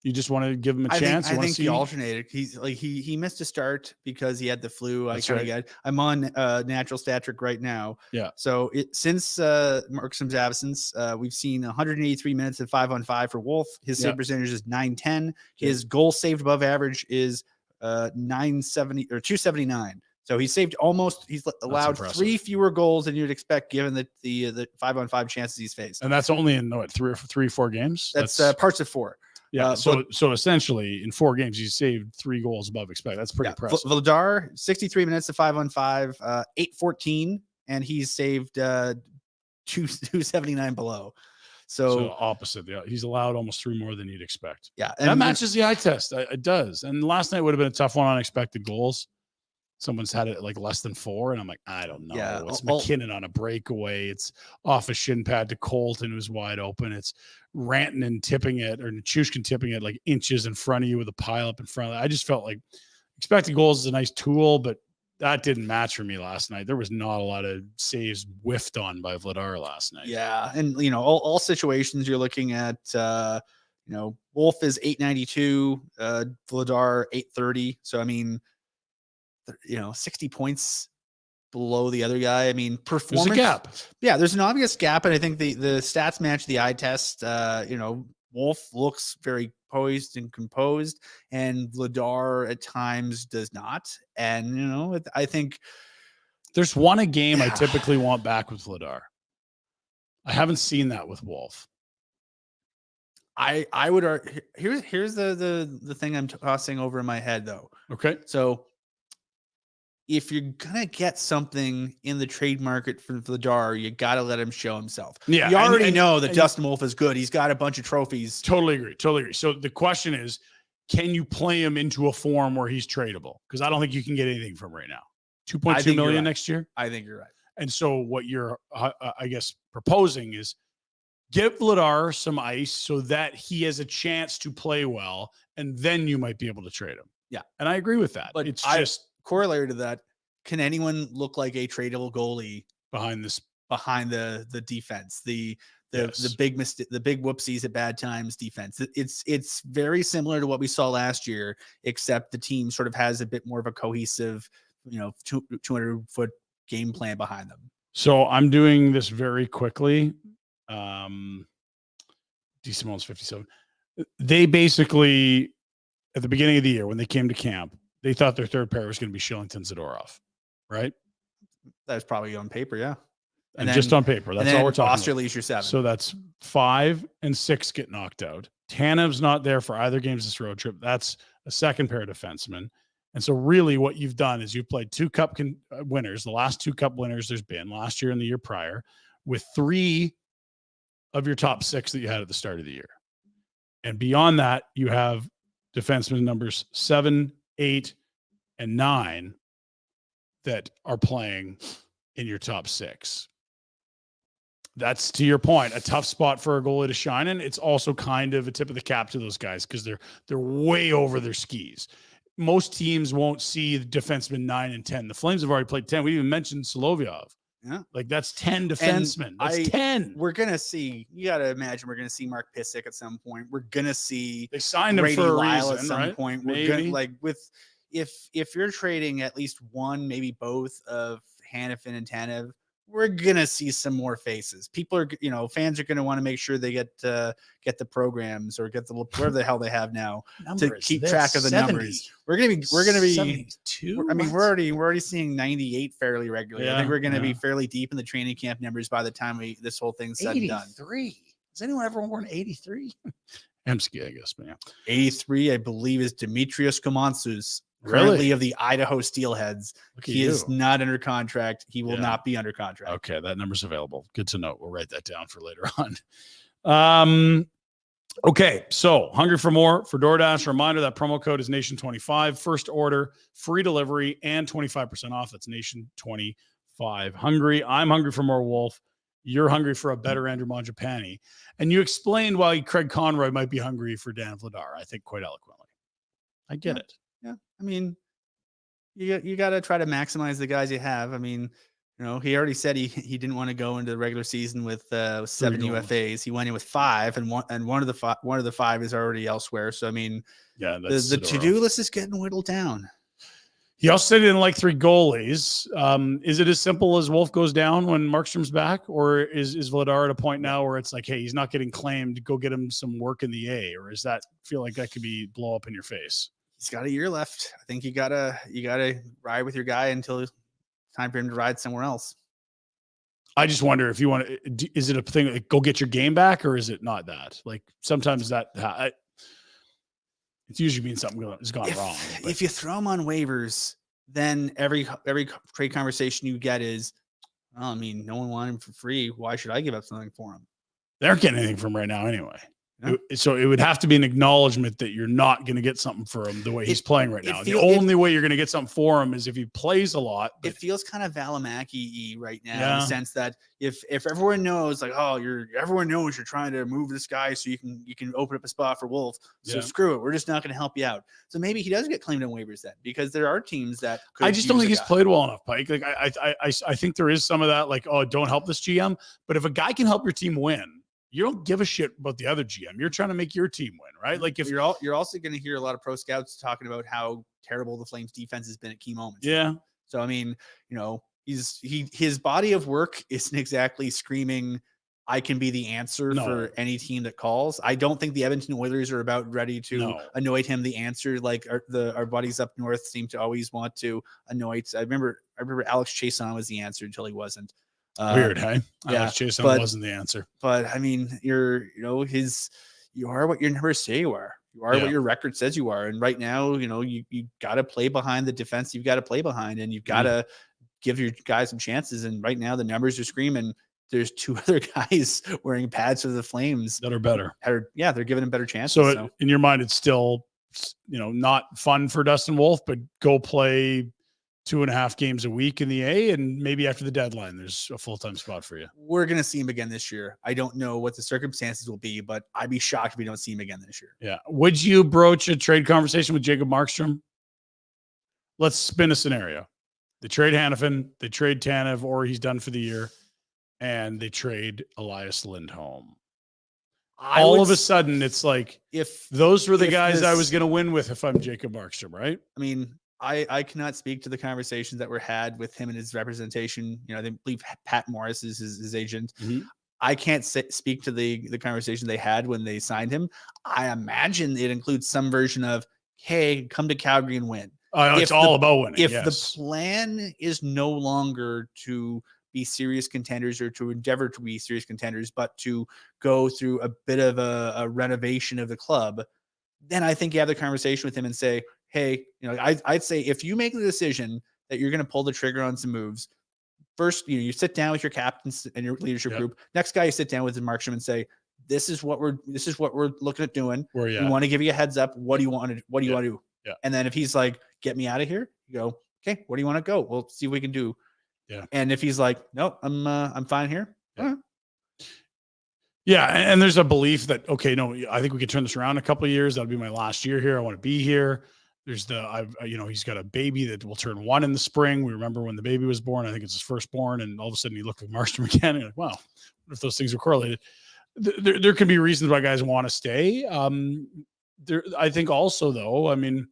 A: You just want to give him a chance?
B: I think he alternated. He's like he missed a start because he had the flu. I'm on natural stat trick right now.
A: Yeah.
B: So since Markstrom's absence, we've seen 183 minutes at 5-on-5 for Wolf. His save percentage is .910. His goal saved above average is 970 or 279. So he's allowed 3 fewer goals than you'd expect given the 5-on-5 chances he's faced.
A: And that's only in 3-4 games.
B: That's parts of 4.
A: Yeah. So essentially in 4 games, you saved 3 goals above expect. That's pretty impressive.
B: Vladar, 63 minutes of 5-on-5, 814, and he's saved 279 below. So
A: opposite. Yeah, he's allowed almost 3 more than you'd expect.
B: Yeah.
A: And that matches the eye test. It does. And last night would have been a tough one on expected goals. Someone's had it like less than 4, and I'm like, I don't know.
B: Yeah,
A: it's McKinnon on a breakaway. It's off a shin pad to Colton, who's wide open. It's Rantanen tipping it, or Nichushkin tipping it like inches in front of you with a pile up in front of it. I just felt like expected goals is a nice tool, but that didn't match for me last night. There was not a lot of saves whiffed on by Vladar last night.
B: Yeah, and all situations you're looking at. Wolf is 892, Vladar 830. So I mean, 60 points below the other guy. I mean, performance.
A: There's a gap.
B: Yeah, there's an obvious gap, and I think the stats match the eye test. Wolf looks very poised and composed, and Vladar at times does not. And I think
A: there's one a game I typically want back with Vladar. I haven't seen that with Wolf.
B: I would argue, here's the thing I'm tossing over in my head though.
A: Okay,
B: so if you're gonna get something in the trade market for Vladar, you gotta let him show himself.
A: Yeah,
B: you already know that Dustin Wolf is good. He's got a bunch of trophies.
A: Totally agree. So the question is, can you play him into a form where he's tradable? Because I don't think you can get anything from right now. 2.2 million next year.
B: I think you're right.
A: And so what you're, I guess, proposing is give Vladar some ice so that he has a chance to play well, and then you might be able to trade him.
B: Yeah,
A: and I agree with that.
B: But
A: it's just
B: corollary to that. Can anyone look like a tradable goalie
A: behind
B: the defense? The big mistake, the big whoopsies at bad times defense. It's very similar to what we saw last year, except the team sort of has a bit more of a cohesive, 200-foot game plan behind them.
A: So I'm doing this very quickly. D Simone's 57. They basically, at the beginning of the year when they came to camp, they thought their third pair was going to be Shillington Zadorov, right?
B: That's probably on paper, yeah.
A: And then, just on paper. That's all we're talking
B: Australia's your 7.
A: So that's 5 and 6 get knocked out. Tanev's not there for either games this road trip. That's a second pair of defensemen. And so really what you've done is you've played 2 cup winners, the last 2 cup winners there's been last year and the year prior, with 3 of your top 6 that you had at the start of the year. And beyond that, you have defenseman numbers 7, 8, and 9 that are playing in your top 6. That's, to your point, a tough spot for a goalie to shine in. It's also kind of a tip of the cap to those guys because they're way over their skis. Most teams won't see the defensemen 9 and 10. The Flames have already played 10. We even mentioned Solovyov.
B: Yeah.
A: Like that's 10 defensemen. That's 10.
B: We're going to see, you got to imagine we're going to see Mark Pysyk at some point. We're going to see
A: they signed him
B: Brady
A: for a
B: Lyle
A: reason,
B: at some
A: right?
B: point. We're going to like if you're trading at least one, maybe both of Hanifin and Tanev, we're going to see some more faces. People are, fans are going to want to make sure they get the programs or get the whatever the hell they have now to keep track of the
A: 70.
B: numbers. We're going to be
A: 72.
B: I mean, we're already seeing 98 fairly regularly.
A: Yeah,
B: I think we're going to be fairly deep in the training camp numbers by the time this whole thing's said and done.
A: 83. Has anyone ever worn 83? Emsky, I guess, man.
B: 83, I believe, is Demetrius Komansus.
A: Really?
B: Currently of the Idaho Steelheads. He
A: you.
B: is not under contract. He will not be under contract.
A: Okay, that number's available. Good to know. We'll write that down for later on. Okay, so hungry for more for DoorDash. Reminder that promo code is Nation25. First order, free delivery, and 25% off. That's Nation25. Hungry. I'm hungry for more Wolf. You're hungry for a better Andrew Mangiapane. And you explained why Craig Conroy might be hungry for Dan Vladar, I think, quite eloquently. I get it.
B: Yeah. I mean, you got to try to maximize the guys you have. I mean, he already said he didn't want to go into the regular season with 7 UFAs. He went in with 5, and one of the 5 is already elsewhere. So I mean,
A: yeah,
B: the to-do list is getting whittled down.
A: He also said he didn't like 3 goalies. Is it as simple as Wolf goes down when Markstrom's back, or is Vladar at a point now where it's like, hey, he's not getting claimed, go get him some work in the A, or does that feel like that could be blow up in your face?
B: He's got a year left. I think you gotta ride with your guy until it's time for him to ride somewhere else.
A: I just wonder if you want to, is it a thing like go get your game back, or is it not that? Like sometimes it's usually means something has gone wrong. But
B: if you throw him on waivers, then every trade conversation you get is, I mean, no one wanted him for free. Why should I give up something for him?
A: They aren't getting anything from him right now anyway.
B: No.
A: So it would have to be an acknowledgement that you're not going to get something for him the way he's playing right now. The only way you're going to get something for him is if he plays a lot.
B: It feels kind of Valimaki-y right now in the sense that if everyone knows, like, everyone knows you're trying to move this guy so you can open up a spot for Wolf. So screw it. We're just not going to help you out. So maybe he does get claimed on waivers then, because there are teams that
A: I just don't think he's played well enough, Pike. Like I think there is some of that, like, oh, don't help this GM. But if a guy can help your team win, you don't give a shit about the other GM. You're trying to make your team win, right? Like if
B: you're also going to hear a lot of pro scouts talking about how terrible the Flames defense has been at key moments.
A: Yeah.
B: So I mean, his body of work isn't exactly screaming, I can be the answer for any team that calls. I don't think the Edmonton Oilers are about ready to anoint him the answer. Like our buddies up north seem to always want to anoint. I remember Alex Chiasson was the answer until he wasn't.
A: Weird, hey? Alex Chiasson wasn't the answer.
B: But I mean, you are what your numbers say you are. You are what your record says you are. And right now, you got to play behind the defense you've got to play behind, and you've got to give your guys some chances. And right now, the numbers are screaming. There's 2 other guys wearing pads for the Flames
A: that are better.
B: They're giving them better chances.
A: So in your mind, it's still, not fun for Dustin Wolf, but go play 2.5 games a week in the A, and maybe after the deadline, there's a full-time spot for you.
B: We're going to see him again this year. I don't know what the circumstances will be, but I'd be shocked if we don't see him again this year.
A: Yeah. Would you broach a trade conversation with Jacob Markstrom? Let's spin a scenario. They trade Hanifin, they trade Tanev, or he's done for the year, and they trade Elias Lindholm. All of a sudden, it's like, if those were the guys I was going to win with if I'm Jacob Markstrom, right?
B: I mean, I cannot speak to the conversations that were had with him and his representation. I believe Pat Morris is his agent.
A: Mm-hmm.
B: I can't speak to the conversation they had when they signed him. I imagine it includes some version of, hey, come to Calgary and win.
A: It's all about winning.
B: If the plan is no longer to be serious contenders or to endeavor to be serious contenders, but to go through a bit of a renovation of the club, then I think you have the conversation with him and say, hey, I'd say if you make the decision that you're going to pull the trigger on some moves, first, you sit down with your captains and your leadership group. Next guy, you sit down with Markstrom and say, this is what we're looking at doing. We want to give you a heads up. What do you want to do?
A: Yeah.
B: And then if he's like, get me out of here, you go, okay, where do you want to go? We'll see what we can do.
A: Yeah.
B: And if he's like, no, I'm fine here.
A: Yeah. Yeah, and there's a belief that, okay, no, I think we could turn this around in a couple of years. That'll be my last year here. I want to be here. There's he's got a baby that will turn 1 in the spring. We remember when the baby was born. I think it's his firstborn, and all of a sudden he looked like Markstrom again. And you're like, wow, what if those things are correlated? There could be reasons why guys want to stay. I think also, though, I mean,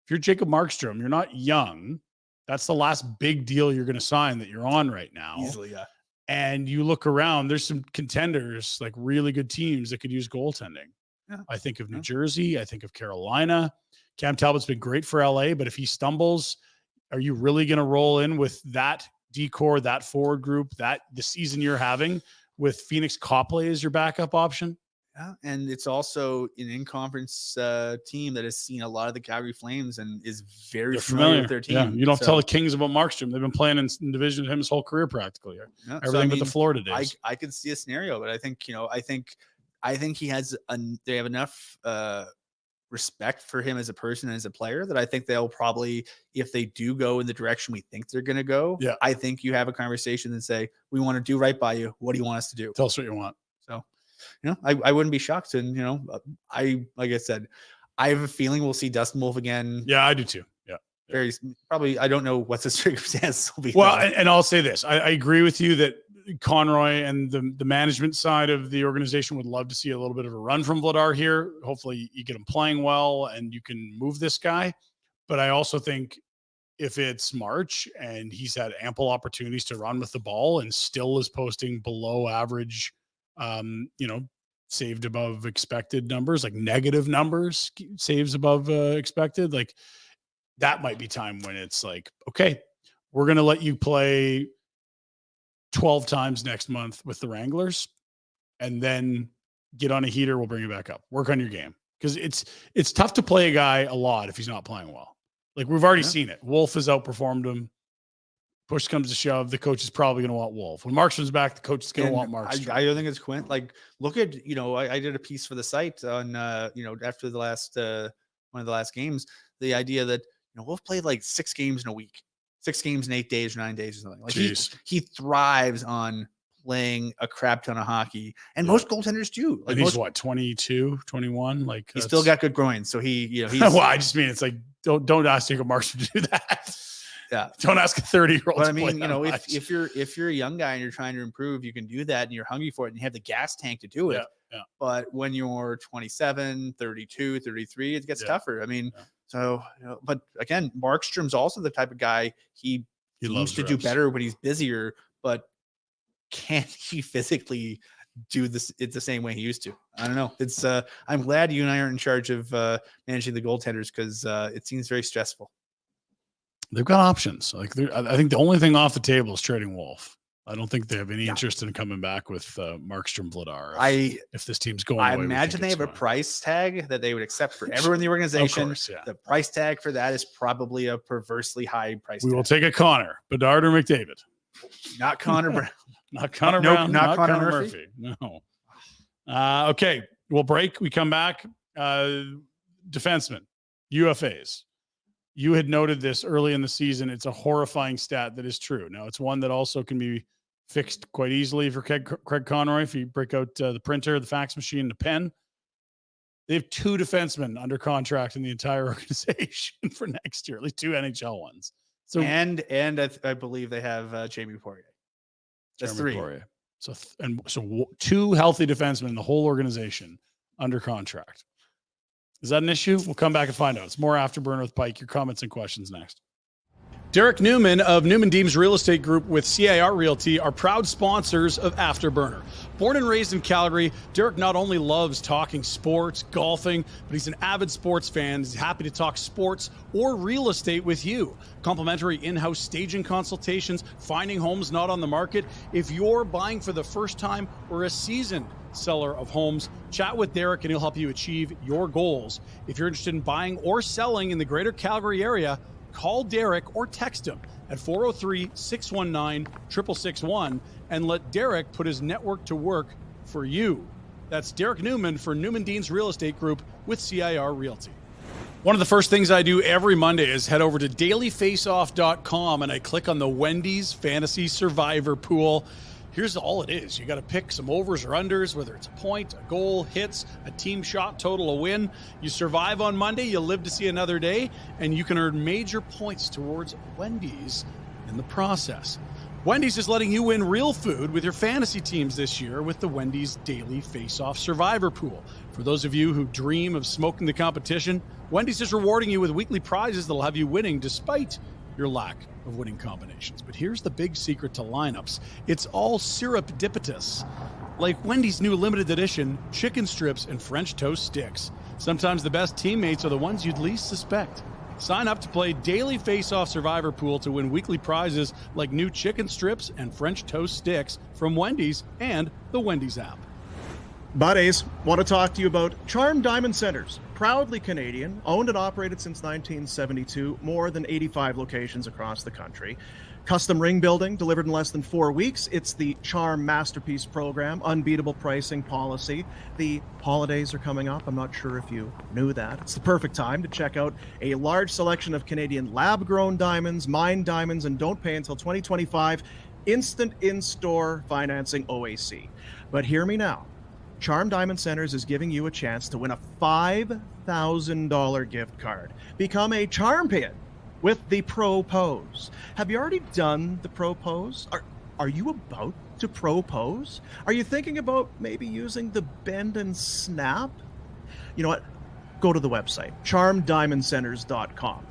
A: if you're Jacob Markstrom, you're not young. That's the last big deal you're going to sign that you're on right now.
B: Easily, yeah.
A: And you look around, there's some contenders, like really good teams that could use goaltending.
B: Yeah.
A: I think of New Jersey. I think of Carolina. Cam Talbot's been great for LA, but if he stumbles, are you really going to roll in with that decor, that forward group, that the season you're having with Phoenix Copley as your backup option?
B: Yeah, and it's also an in-conference team that has seen a lot of the Calgary Flames and is very familiar with their team.
A: Yeah. You don't tell the Kings about Markstrom. They've been playing in division with him his whole career practically.
B: Yeah.
A: Everything but the Florida days.
B: I could see a scenario, but I think he has they have enough respect for him as a person and as a player that I think they'll probably, if they do go in the direction we think they're going to go, I think you have a conversation and say, we want to do right by you. What do you want us to do?
A: Tell us what you want.
B: So, I wouldn't be shocked. And, like I said, I have a feeling we'll see Dustin Wolf again.
A: Yeah, I do too. Yeah.
B: Very probably. I don't know what the circumstance will be.
A: Well, and I'll say this. I agree with you that Conroy and the management side of the organization would love to see a little bit of a run from Vladar here. Hopefully you get him playing well and you can move this guy. But I also think if it's March and he's had ample opportunities to run with the ball and still is posting below average, saved above expected numbers, like negative numbers, saves above expected, like that might be time when it's like, okay, we're going to let you play 12 times next month with the Wranglers and then get on a heater. We'll bring you back up, work on your game. Cause it's tough to play a guy a lot if he's not playing well. Like we've already seen it. Wolf has outperformed him. Push comes to shove. The coach is probably going to want Wolf. When Markstrom's back, the coach is going to want Markstrom.
B: I don't think it's Quint. Like look at, I did a piece for the site on, after the last, one of the last games, the idea that, Wolf played like 6 games in a week. 6 games in 8 days or 9 days or something. Like he thrives on playing a crap ton of hockey, and most goaltenders do. Like
A: and he's 22, 21. Like
B: he's still got good groins. So he's
A: well, I just mean it's like don't ask Jacob Markstrom to do that.
B: Yeah,
A: don't ask a 30-year-old.
B: But I mean, if you're a young guy and you're trying to improve, you can do that, and you're hungry for it, and you have the gas tank to do it.
A: Yeah.
B: But when you're 27, 32, 33, it gets tougher. I mean. So, but again, Markstrom's also the type of guy he loves to do better when he's busier, but can't he physically do this? It's the same way he used to. I don't know. It's I'm glad you and I aren't in charge of managing the goaltenders because it seems very stressful.
A: They've got options. Like I think the only thing off the table is trading Wolf. I don't think they have any interest in coming back with Markstrom Vladar. If this team's going,
B: I imagine they have a price tag that they would accept for everyone in the organization.
A: Of course, yeah.
B: The price tag for that is probably a perversely high price.
A: We will take a Connor, Bedard, or McDavid.
B: Not Connor Brown.
A: Not Connor Brown.
B: Not Connor Murphy.
A: No. Okay, we'll break. We come back. Defensemen, UFAs. You had noted this early in the season. It's a horrifying stat that is true. Now, it's one that also can be fixed quite easily for Craig Conroy if you break out the printer, the fax machine, the pen. They have 2 defensemen under contract in the entire organization for next year, at least 2 NHL ones. So
B: and I believe they have Jamie Poirier. That's 3.
A: Poirier. So 2 healthy defensemen in the whole organization under contract. Is that an issue? We'll come back and find out. It's more Afterburner with Pike. Your comments and questions next. Derek Newman of Newman Deems Real Estate Group with CIR Realty are proud sponsors of Afterburner. Born and raised in Calgary, Derek not only loves talking sports, golfing, but he's an avid sports fan. He's happy to talk sports or real estate with you. Complimentary in-house staging consultations, finding homes not on the market. If you're buying for the first time or a seasoned seller of homes, chat with Derek and he'll help you achieve your goals. If you're interested in buying or selling in the greater Calgary area, call Derek or text him at 403-619-6661 and let Derek put his network to work for you. That's Derek Newman for Newman Deans Real Estate Group with CIR Realty. One of the first things I do every Monday is head over to dailyfaceoff.com and I click on the Wendy's Fantasy Survivor Pool.
E: Here's all it is. You got to pick some overs or unders, whether it's a point, a goal, hits, a team shot, total, a win. You survive on Monday, you live to see another day, and you can earn major points towards Wendy's in the process. Wendy's is letting you win real food with your fantasy teams this year with the Wendy's Daily Face-Off Survivor Pool. For those of you who dream of smoking the competition, Wendy's is rewarding you with weekly prizes that'll have you winning despite your lack of winning combinations. But here's the big secret to lineups. It's all serendipitous. Like Wendy's new limited edition chicken strips and French toast sticks. Sometimes the best teammates are the ones you'd least suspect. Sign up to play Daily Face-Off Survivor Pool to win weekly prizes like new chicken strips and French toast sticks from Wendy's and the Wendy's app.
D: Buddies, want to talk to you about Charm Diamond Centers. Proudly Canadian, owned and operated since 1972, more than 85 locations across the country. Custom ring building delivered in less than 4 weeks. It's the Charm Masterpiece program, unbeatable pricing policy. The holidays are coming up. I'm not sure if you knew that. It's the perfect time to check out a large selection of Canadian lab-grown diamonds, mined diamonds, and don't pay until 2025. Instant in-store financing OAC. But hear me now. Charm Diamond Centers is giving you a chance to win a $5,000 gift card. Become a Charm Pin with the Propose. Have you already done the Propose? Are you about to propose? Are you thinking about maybe using the bend and snap? You know what? Go to the website, charmdiamondcenters.com.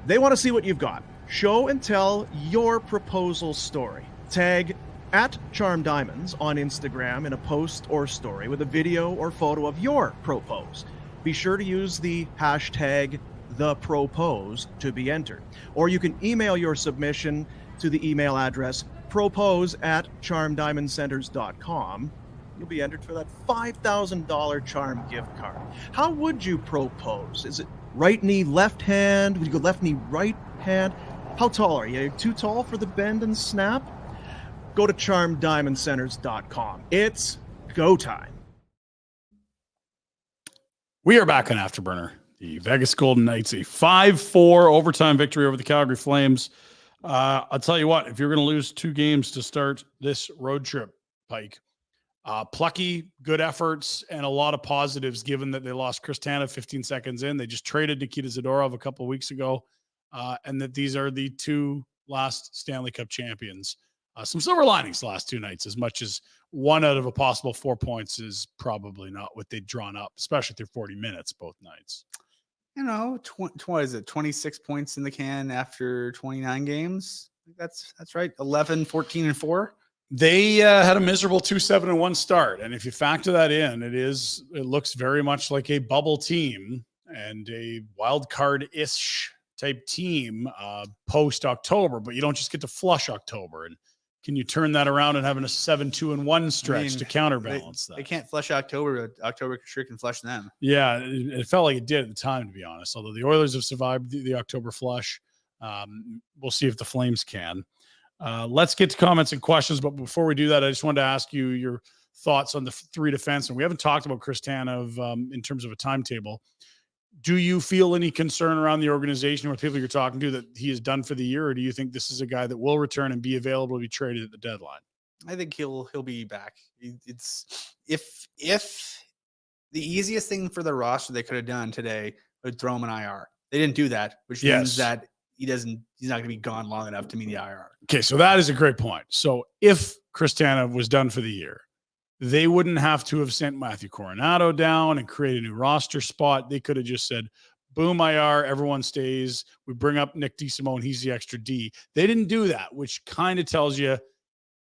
D: They want to see what you've got. Show and tell your proposal story. Tag at Charm Diamonds on Instagram in a post or story with a video or photo of your propose. Be sure to use the hashtag #ThePropose to be entered. Or you can email your submission to the email address propose@charmdiamondcenters.com. You'll be entered for that $5,000 Charm gift card. How would you propose? Is it right knee, left hand? Would you go left knee, right hand? How tall are you? Are you too tall for the bend and snap? Go to charmdiamondcenters.com. It's go time.
A: We are back on Afterburner. The Vegas Golden Knights, a 5-4 overtime victory over the Calgary Flames. I'll tell you what, if you're going to lose 2 games to start this road trip, Pike, plucky, good efforts, and a lot of positives given that they lost Chris Tanev 15 seconds in. They just traded Nikita Zadorov a couple of weeks ago, and that these are the 2 last Stanley Cup champions. Some silver linings the last 2 nights, as much as 1 out of a possible 4 points is probably not what they'd drawn up, especially through 40 minutes both nights.
B: You know, what is it? 26 points in the can after 29 games. That's right. 11, 14, and 4.
A: They had a miserable 2-7-1 start, and if you factor that in, it looks very much like a bubble team and a wild card-ish type team post October. But you don't just get to flush October. And can you turn that around and having a 7-2-1 stretch to counterbalance that?
B: They can't flush October, but October sure can flush them.
A: Yeah, it felt like it did at the time, to be honest. Although the Oilers have survived the October flush, we'll see if the Flames can. Let's get to comments and questions. But before we do that, I just wanted to ask you your thoughts on the 3 defensemen. We haven't talked about Chris Tanev in terms of a timetable. Do you feel any concern around the organization or people you're talking to that he is done for the year, or do you think this is a guy that will return and be available to be traded at the deadline?
B: I think he'll be back. It's if the easiest thing for the roster they could have done today would throw him in IR. They didn't do that, which means that he's not going to be gone long enough to meet the IR.
A: Okay, so that is a great point. So if Chris Tanev was done for the year, they wouldn't have to have sent Matthew Coronado down and create a new roster spot. They could have just said, boom, IR, everyone stays. We bring up Nick DeSimone. He's the extra D. They didn't do that, which kind of tells you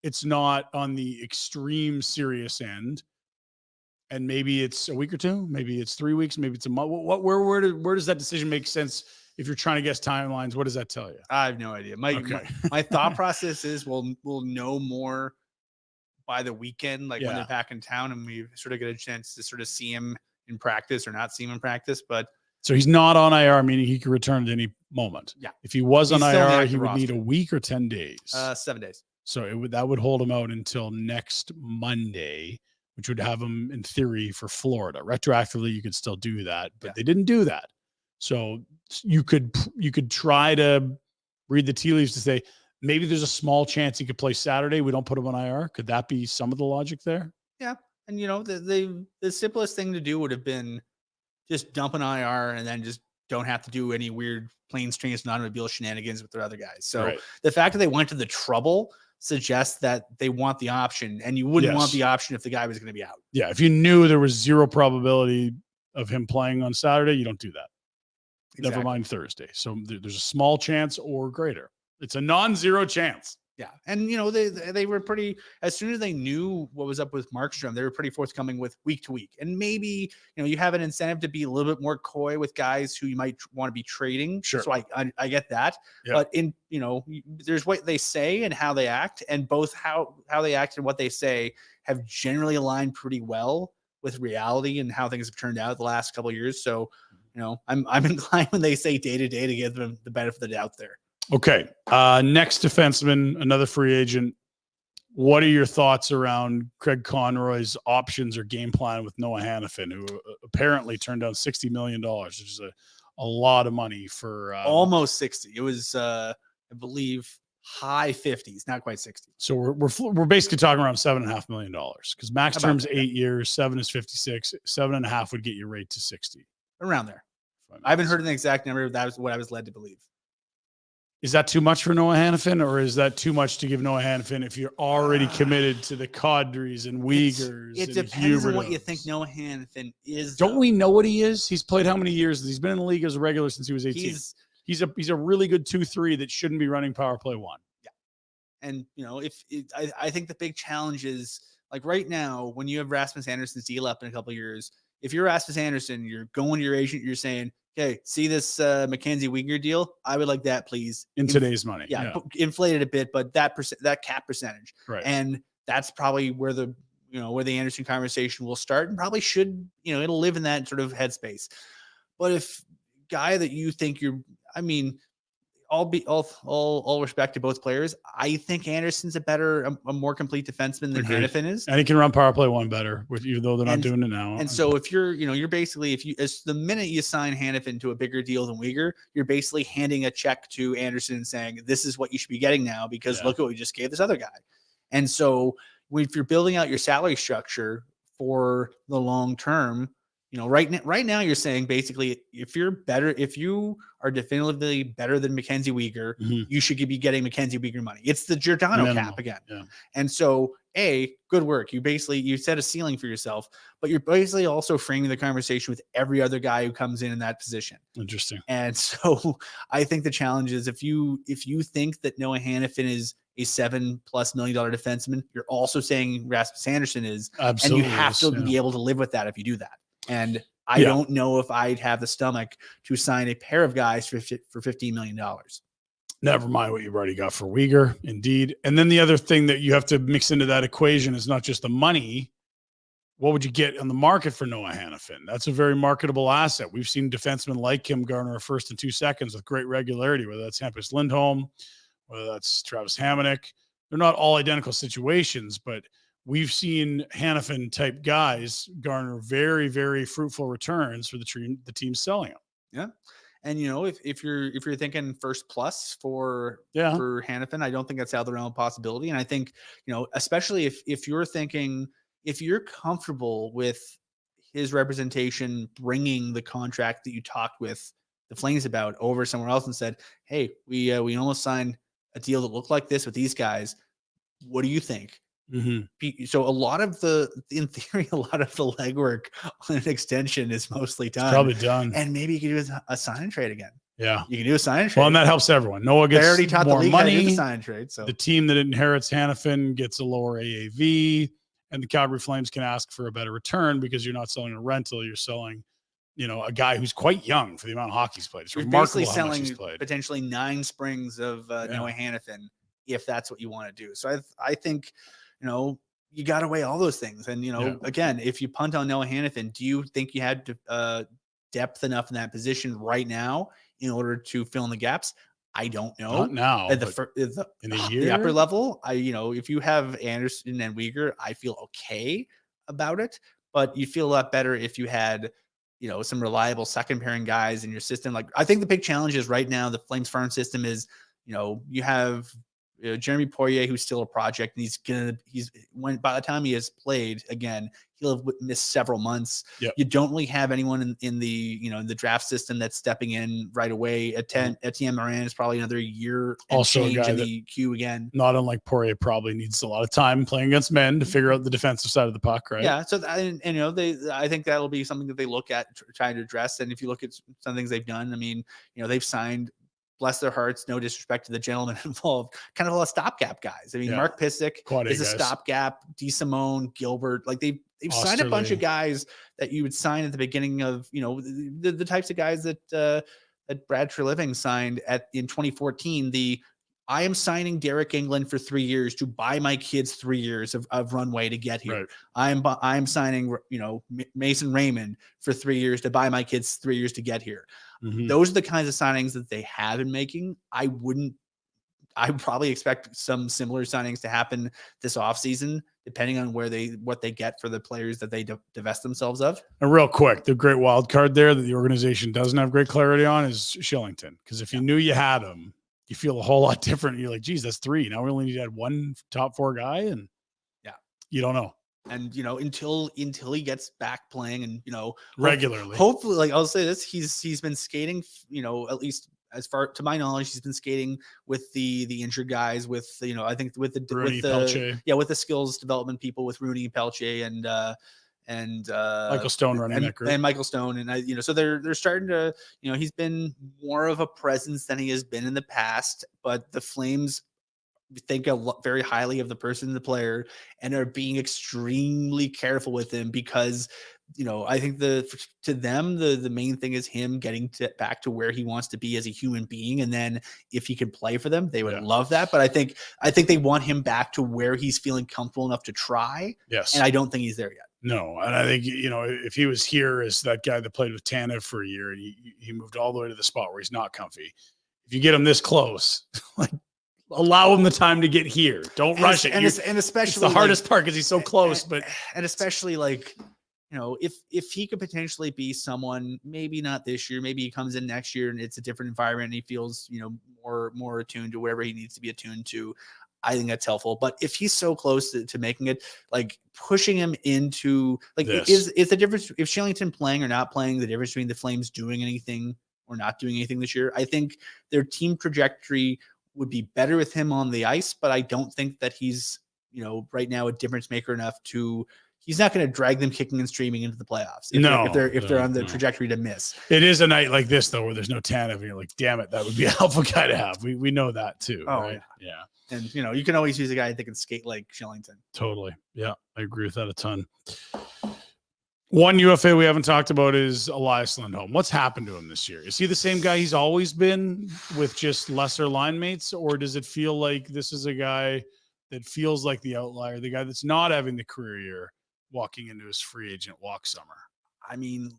A: it's not on the extreme serious end. And maybe it's a week or 2, maybe it's 3 weeks, maybe it's a month. Where does that decision make sense? If you're trying to guess timelines, what does that tell you?
B: I have no idea. My thought process is we'll know more by the weekend, like when they're back in town, and we sort of get a chance to sort of see him in practice or not see him in practice. But
A: so he's not on IR, meaning he could return at any moment.
B: Yeah.
A: If he was on IR, he would need a week or 10 days.
B: 7 days.
A: So that would hold him out until next Monday, which would have him in theory for Florida. Retroactively, you could still do that, but they didn't do that. So you could try to read the tea leaves to say Maybe there's a small chance he could play Saturday. We don't put him on IR. Could that be some of the logic there?
B: Yeah. And, the simplest thing to do would have been just dump an IR and then just don't have to do any weird planes, trains, and automobile shenanigans with their other guys. So the fact that they went to the trouble suggests that they want the option, and you wouldn't want the option if the guy was going to be out.
A: Yeah. If you knew there was zero probability of him playing on Saturday, you don't do that. Exactly. Never mind Thursday. So there's a small chance or greater. It's a non-zero chance.
B: Yeah. And, they were pretty, as soon as they knew what was up with Markstrom, they were pretty forthcoming with week to week. And maybe, you have an incentive to be a little bit more coy with guys who you might want to be trading.
A: Sure.
B: So I get that. Yeah. But there's what they say and how they act, and both how they act and what they say have generally aligned pretty well with reality and how things have turned out the last couple of years. So, I'm inclined when they say day to day to give them the benefit of the doubt there.
A: Okay. Next defenseman, another free agent. What are your thoughts around Craig Conroy's options or game plan with Noah Hannafin, who apparently turned down $60 million, which is a lot of money for
B: almost 60. It was, I believe, high 50s, not quite 60.
A: So we're basically talking around $7.5 million because max term's 8 years, 7 is 56, 7.5 would get you right to 60.
B: Around there. I haven't heard an exact number. That was what I was led to believe.
A: Is that too much for Noah Hannafin, or is that too much to give Noah Hannafin if you're already committed to the Kadris and Uyghurs?
B: It depends on what you think Noah Hannafin is.
A: Don't we know what he is? He's played how many years? He's been in the league as a regular since he was 18. He's a really good 2-3 that shouldn't be running power play 1.
B: Yeah. And, I think the big challenge is, like, right now, when you have Rasmus Anderson's deal up in a couple of years, if you're Rasmus Anderson, you're going to your agent, you're saying, okay, see this Mackenzie Weegar deal? I would like that, please.
A: In today's money.
B: Yeah, inflated a bit, but that cap percentage.
A: Right.
B: And that's probably where the Anderson conversation will start, and probably should, it'll live in that sort of headspace. But if guy that you think all respect to both players, I think Anderson's a more complete defenseman than Hannafin is.
A: And he can run power play 1 better, even though they're not doing it now.
B: And so if you're basically, as the minute you sign Hannafin to a bigger deal than Weegar, you're basically handing a check to Anderson and saying, this is what you should be getting now, because look at what we just gave this other guy. And so if you're building out your salary structure for the long term, right now you're saying basically if you are definitively better than Mackenzie Weegar, you should be getting Mackenzie Weegar money. It's the Giordano cap again. Yeah. And so good work. You set a ceiling for yourself, but you're basically also framing the conversation with every other guy who comes in that position.
A: Interesting.
B: And so I think the challenge is if you think that Noah Hannafin is a $7+ million defenseman, you're also saying Rasmus Anderson is.
A: Absolutely.
B: And you have to be able to live with that if you do that. And I don't know if I'd have the stomach to sign a pair of guys for $15 million.
A: Never mind what you've already got for Weegar. Indeed. And then the other thing that you have to mix into that equation is not just the money. What would you get on the market for Noah Hannafin? That's a very marketable asset. We've seen defensemen like him garner a first and 2 seconds with great regularity, whether that's Hampus Lindholm, whether that's Travis Hamonic. They're not all identical situations, but we've seen Hannafin type guys garner very, very fruitful returns for the team selling them.
B: Yeah. And if you're thinking first plus for Hannafin, I don't think that's out of the realm of possibility. And I think, especially if you're comfortable with his representation bringing the contract that you talked with the Flames about over somewhere else and said, hey, we almost signed a deal that looked like this with these guys. What do you think? Mm-hmm. So in theory, a lot of the legwork on an extension is mostly done.
A: It's probably done.
B: And maybe you can do a sign and trade again.
A: Yeah.
B: You can do a sign and trade.
A: Well, and that helps everyone. Noah gets
B: already taught
A: more
B: the league
A: money.
B: How to do the sign and trade. So
A: the team that inherits Hannafin gets a lower AAV, and the Calgary Flames can ask for a better return because you're not selling a rental. You're selling, a guy who's quite young for the amount of hockey he's played. It's remarkable how much he's played.
B: Potentially 9 springs of Noah Hannafin, if that's what you want to do. So I think, you got to weigh all those things. And, again, if you punt on Noah Hannafin, do you think you had depth enough in that position right now in order to fill in the gaps? I don't know.
A: Not now.
B: At
A: in a year?
B: The upper level, if you have Anderson and Weegar, I feel okay about it. But you feel a lot better if you had, some reliable second pairing guys in your system. Like, I think the big challenge is right now the Flames farm system is, you have Jeremy Poirier, who's still a project, and by the time he has played again, he'll have missed several months.
A: Yep.
B: You don't really have anyone in the in the draft system that's stepping in right away. Etienne Morin is probably another year and
A: Also a
B: change
A: guy
B: in
A: that,
B: the queue again.
A: not unlike Poirier, probably needs a lot of time playing against men to figure out the defensive side of the puck, right?
B: Yeah. So I think that'll be something that they look at trying to address. And if you look at some things they've done, I mean, they've signed, bless their hearts, no disrespect to the gentleman involved, kind of a lot of stopgap guys. I mean, Mark Pysyk is a stopgap. DeSimone, Gilbert, like they've signed a bunch of guys that you would sign at the beginning of, the types of guys that Brad Treliving signed in 2014. I am signing Derek England for 3 years to buy my kids 3 years of runway to get here. Right. I'm signing, Mason Raymond for 3 years to buy my kids 3 years to get here. Mm-hmm. Those are the kinds of signings that they have been making. I would probably expect some similar signings to happen this offseason, depending on what they get for the players that they divest themselves of.
A: And real quick, the great wild card there that the organization doesn't have great clarity on is Shillington. Because if you knew you had him, you feel a whole lot different. You're like, geez, that's 3. Now we only need to add 1 top 4 guy, and you don't know.
B: And until he gets back playing, and
A: regularly,
B: hopefully, like I'll say this, he's been skating. At least as far to my knowledge, he's been skating with the injured guys. With I think with the skills development people, with Rooney, Pelche, and
A: Michael Stone running that group,
B: and Michael Stone, and so they're starting to he's been more of a presence than he has been in the past. But the Flames think very highly of the person, the player, and are being extremely careful with him because I think to them the main thing is him getting back to where he wants to be as a human being, and then if he can play for them, they would love that. But I think they want him back to where he's feeling comfortable enough to try.
A: Yes,
B: and I don't think he's there yet.
A: No, and I think if he was here as that guy that played with Tanev for a year, and he moved all the way to the spot where he's not comfy. If you get him this close, like, allow him the time to get here. Don't rush it.
B: And especially
A: it's the hardest part because he's so close. But
B: especially if he could potentially be someone, maybe not this year, maybe he comes in next year and it's a different environment and he feels more attuned to wherever he needs to be attuned to. I think that's helpful. But if he's so close to making it, like pushing him into is the difference if Shillington playing or not playing, the difference between the Flames doing anything or not doing anything this year. I think their team trajectory would be better with him on the ice, but I don't think that he's, right now a difference maker enough he's not going to drag them kicking and streaming into the playoffs. If they're on the trajectory to miss.
A: It is a night like this though, where there's no Tanev and you're like, damn it, that would be a helpful guy to have. We know that too.
B: Oh
A: right?
B: Yeah. And you can always use a guy that can skate like Shillington.
A: Totally. Yeah. I agree with that a ton. One UFA we haven't talked about is Elias Lindholm. What's happened to him this year? Is he the same guy he's always been with just lesser line mates? Or does it feel like this is a guy that feels like the outlier, the guy that's not having the career year walking into his free agent walk summer?
B: I mean,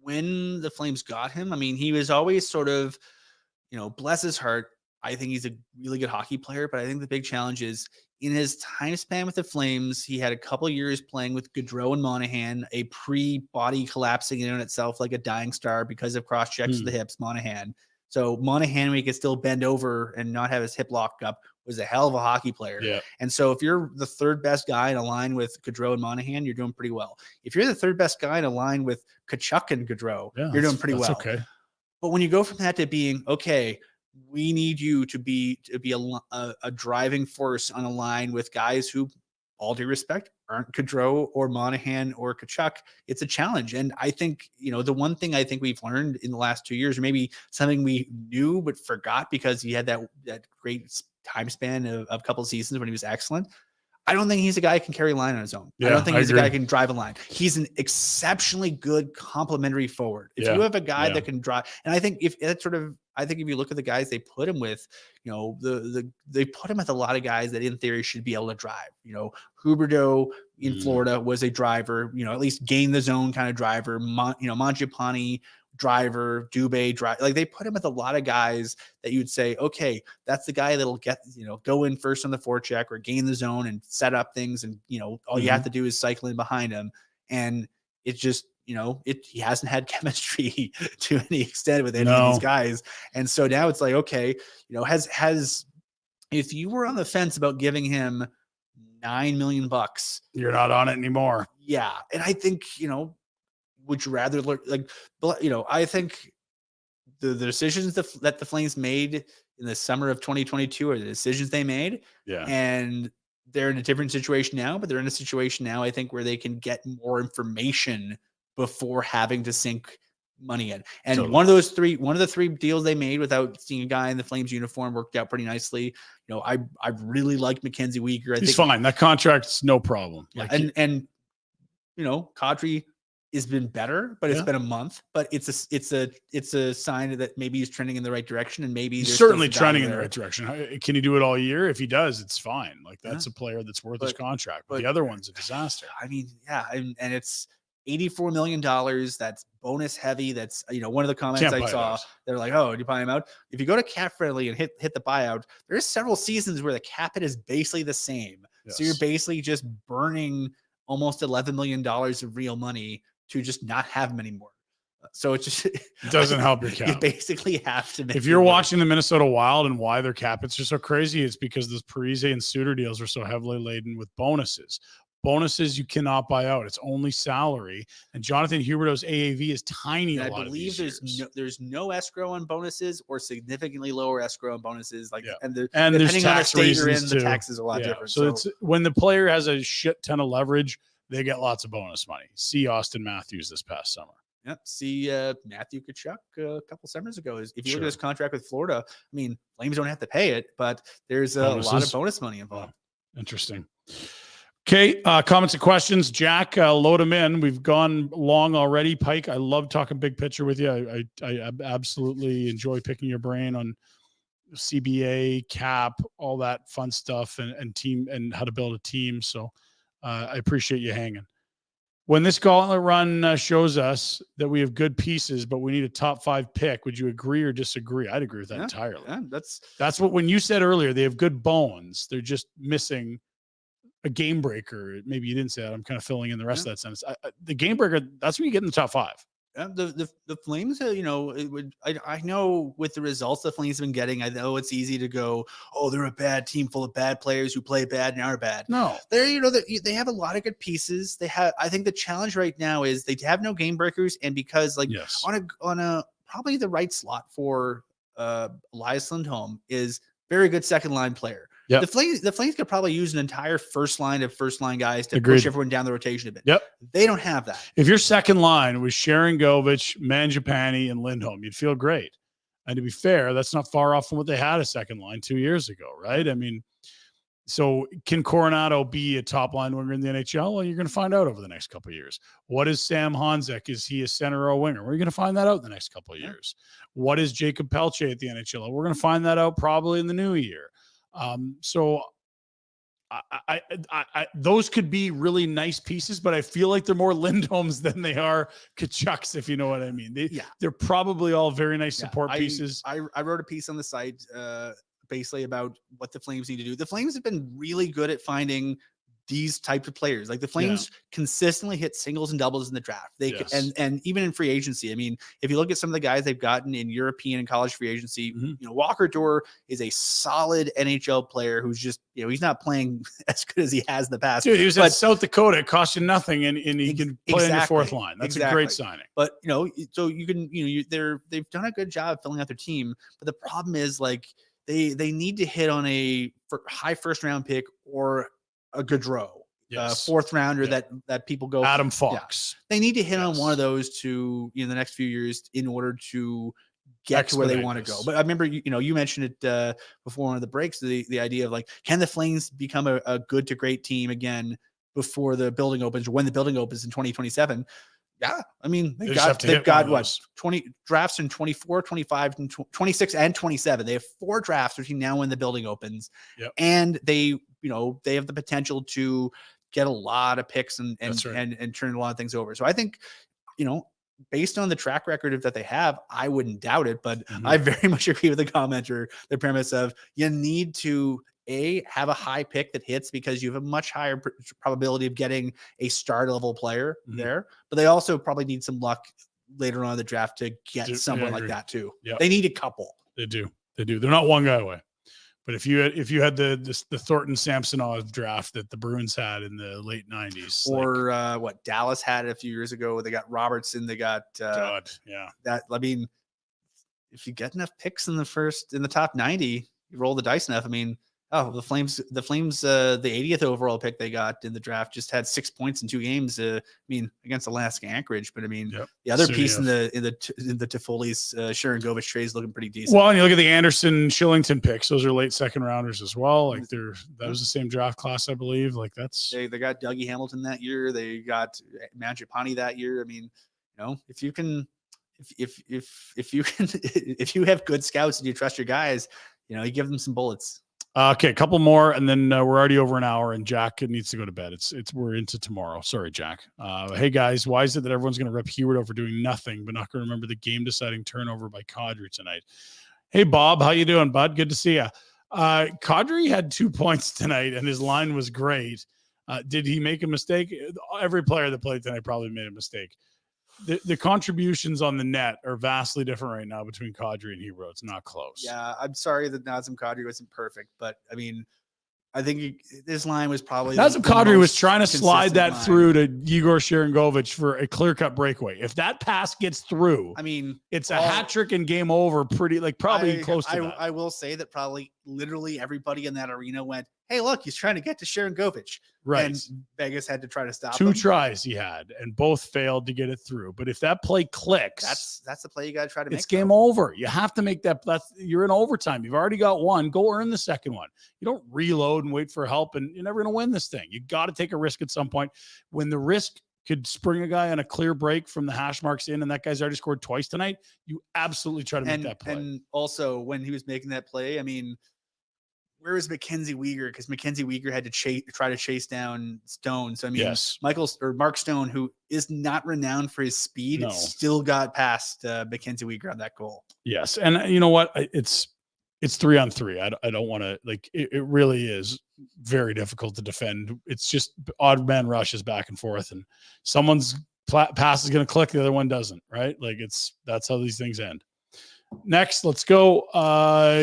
B: when the Flames got him, he was always sort of, bless his heart. I think he's a really good hockey player, but I think the big challenge is in his time span with the Flames, he had a couple of years playing with Gaudreau and Monahan, a pre-body collapsing in on itself like a dying star because of cross-checks to the hips, Monahan. So Monahan, when he could still bend over and not have his hip locked up, was a hell of a hockey player. Yeah. And so if you're the third best guy in a line with Gaudreau and Monahan, you're doing pretty well. If you're the third best guy in a line with Tkachuk and Gaudreau, you're doing pretty well.
A: Okay.
B: But when you go from that to being, okay, we need you to be a driving force on a line with guys who, all due respect, aren't Gaudreau or Monahan or Tkachuk, it's a challenge. And I think, the one thing I think we've learned in the last 2 years, or maybe something we knew but forgot because he had that great time span of a couple of seasons when he was excellent. I don't think he's a guy who can carry a line on his own. I don't think he's a guy who can drive a line. He's an exceptionally good complementary forward. If you have a guy that can drive, and I think if you look at the guys they put him with, they put him with a lot of guys that in theory should be able to drive. Huberdeau in Florida was a driver, at least gain the zone kind of driver. Mangiapane, driver, Dubé, drive. Like they put him with a lot of guys that you'd say, okay, that's the guy that'll get, go in first on the forecheck or gain the zone and set up things. And, all you have to do is cycle in behind him. And it's just, he hasn't had chemistry to any extent with any of these guys. And so now it's like, okay, has if you were on the fence about giving him $9 million,
A: You're not on it anymore.
B: yeah. And I think, would you rather I think the decisions that the Flames made in the summer of 2022 are the decisions they made.
A: Yeah.
B: And they're in a different situation now, but they're in a situation now, I think, where they can get more information before having to sink money in. And
A: Totally.
B: one of the three deals they made without seeing a guy in the Flames uniform worked out pretty nicely. I really like Mackenzie Weegar.
A: He's fine. That contract's no problem.
B: Yeah, and Kadri has been better, but it's been a month. But it's a sign that maybe he's trending in the right direction, and maybe
A: he's certainly trending in the right direction. Can he do it all year? If he does, it's fine. Like that's a player that's worth his contract. But the other one's a disaster.
B: I mean, yeah, and it's $84 million. That's bonus heavy. That's one of the comments I saw. They're like, "Oh, do you buy him out?" If you go to Cap Friendly and hit the buyout, there's several seasons where the cap hit is basically the same. Yes. So you're basically just burning almost $11 million of real money to just not have them anymore. So it just
A: it doesn't help your cap.
B: You basically have to make
A: if you're watching the Minnesota Wild and why their cap hits are so crazy, it's because those Parise and Suter deals are so heavily laden with bonuses. Bonuses you cannot buy out. It's only salary. And Jonathan Huberdeau's AAV is tiny.
B: And I believe there's no escrow on bonuses or significantly lower escrow on bonuses. And depending on the state you're in, the taxes are a lot different.
A: So it's when the player has a shit ton of leverage, they get lots of bonus money. See Austin Matthews this past summer.
B: Yep. See Matthew Tkachuk a couple summers ago. If you look at his contract with Florida, I mean, Flames don't have to pay it, but there's a lot of bonus money involved.
A: Oh, interesting. Okay, comments and questions. Jack, load them in. We've gone long already. Pike, I love talking big picture with you. I absolutely enjoy picking your brain on CBA, cap, all that fun stuff, and team and how to build a team. So I appreciate you hanging. When this gauntlet run shows us that we have good pieces, but we need a top 5 pick, would you agree or disagree? I'd agree with that entirely.
B: Yeah,
A: that's what, when you said earlier, they have good bones. They're just missing a game breaker. Maybe you didn't say that. I'm kind of filling in the rest of that sentence. The game breaker, that's when you get in the top 5.
B: The Flames, I know with the results the Flames have been getting, I know it's easy to go, oh, they're a bad team full of bad players who play bad and are bad.
A: No,
B: they have a lot of good pieces. I think the challenge right now is they have no game breakers, and because on a probably the right slot for Elias Lindholm is very good second line player. Yep. The Flames could probably use an entire first line guys to push everyone down the rotation a bit.
A: Yep.
B: They don't have that.
A: If your second line was Sharon Govich, Mangiapane, and Lindholm, you'd feel great. And to be fair, that's not far off from what they had a second line 2 years ago, right? I mean, so can Coronado be a top line winger in the NHL? Well, you're going to find out over the next couple of years. What is Sam Honzek? Is he a center or a winger? We're going to find that out in the next couple of years. What is Jacob Pelche at the NHL? We're going to find that out probably in the new year. So I those could be really nice pieces, but I feel like they're more Lindholms than they are Tkachuks, if you know what I mean. They're probably all very nice support pieces.
B: I wrote a piece on the site basically about what the Flames need to do. The Flames have been really good at finding these types of players. Like the Flames consistently hit singles and doubles in the draft. And even in free agency. I mean, if you look at some of the guys they've gotten in European and college free agency, Walker Duehr is a solid NHL player who's just, he's not playing as good as he has in the past.
A: Dude, he was at South Dakota. It cost you nothing, and he can play in your fourth line. That's a great signing.
B: But so you can, they've done a good job filling out their team. But the problem is they need to hit on a high first round pick or a Gaudreau, fourth rounder that people go
A: Adam Fox.
B: Yeah. They need to hit on one of those to the next few years in order to get to where they want to go. But I remember you mentioned it before one of the breaks, the idea of can the Flames become a good to great team again before the building opens, or when the building opens in 2027? Yeah, I mean they've got what 20 drafts in 24, 25, and 26 and 27. They have 4 drafts between now and the building opens, and they have the potential to get a lot of picks and turn a lot of things over. So I think based on the track record that they have, I wouldn't doubt it. But I very much agree with the commenter, the premise of you need to have a high pick that hits because you have a much higher probability of getting a star level player there, but they also probably need some luck later on in the draft to get someone like that too. They need a couple.
A: They do. They're not one guy away, But if you had the Thornton Samsonov draft that the Bruins had in the late 90s,
B: or what Dallas had a few years ago, they got Robertson, they got
A: God, yeah.
B: that. I mean, if you get enough picks in the top 90, you roll the dice enough. I mean, the Flames, the 80th overall pick they got in the draft just had 6 points in 2 games. I mean, against Alaska Anchorage, but I mean, the other piece in the Toffoli's Sharangovich trade is looking pretty decent.
A: Well, and you look at the Anderson Shillington picks; those are late second rounders as well. Like that was the same draft class, I believe. Like that's
B: they got Dougie Hamilton that year. They got Mangiapane that year. I mean, if you can, if you have good scouts and you trust your guys, you give them some bullets.
A: Okay, a couple more, and then we're already over an hour, and Jack needs to go to bed. We're into tomorrow. Sorry, Jack. Hey guys, why is it that everyone's going to rip Huberdeau for doing nothing, but not going to remember the game-deciding turnover by Kadri tonight? Hey Bob, how you doing, bud? Good to see you. Kadri had 2 points tonight, and his line was great. Did he make a mistake? Every player that played tonight probably made a mistake. The contributions on the net are vastly different right now between Kadri and Huberdeau. It's not close.
B: Yeah, I'm sorry that Nazem Kadri wasn't perfect, but I mean, I think this line was probably
A: Nazem Kadri was trying to slide that through to Igor Sharangovich for a clear-cut breakaway. If that pass gets through,
B: I mean,
A: it's a hat trick and game over. Probably close to that.
B: I will say that probably literally everybody in that arena went, "Hey, look, he's trying to get to Sharangovich."
A: Right.
B: And Vegas had to try to stop
A: 2
B: him.
A: tries he had, and both failed to get it through. But if that play clicks,
B: that's the play you got to try to make.
A: It's game over. You have to make that. You're in overtime. You've already got one. Go earn the second one. You don't reload and wait for help, and you're never going to win this thing. You got to take a risk at some point. When the risk could spring a guy on a clear break from the hash marks in, and that guy's already scored twice tonight, you absolutely try to make that play.
B: And also, when he was making that play, I mean, where was Mackenzie Weegar? Because Mackenzie Weegar had to try to chase down Stone. So I mean, Mark Stone, who is not renowned for his speed, still got past Mackenzie Weegar on that goal.
A: Yes, and you know what? It's 3-on-3. I don't want to it really is very difficult to defend. It's just odd man rushes back and forth, and someone's pass is going to click, the other one doesn't. Right? That's how these things end. Next, let's go.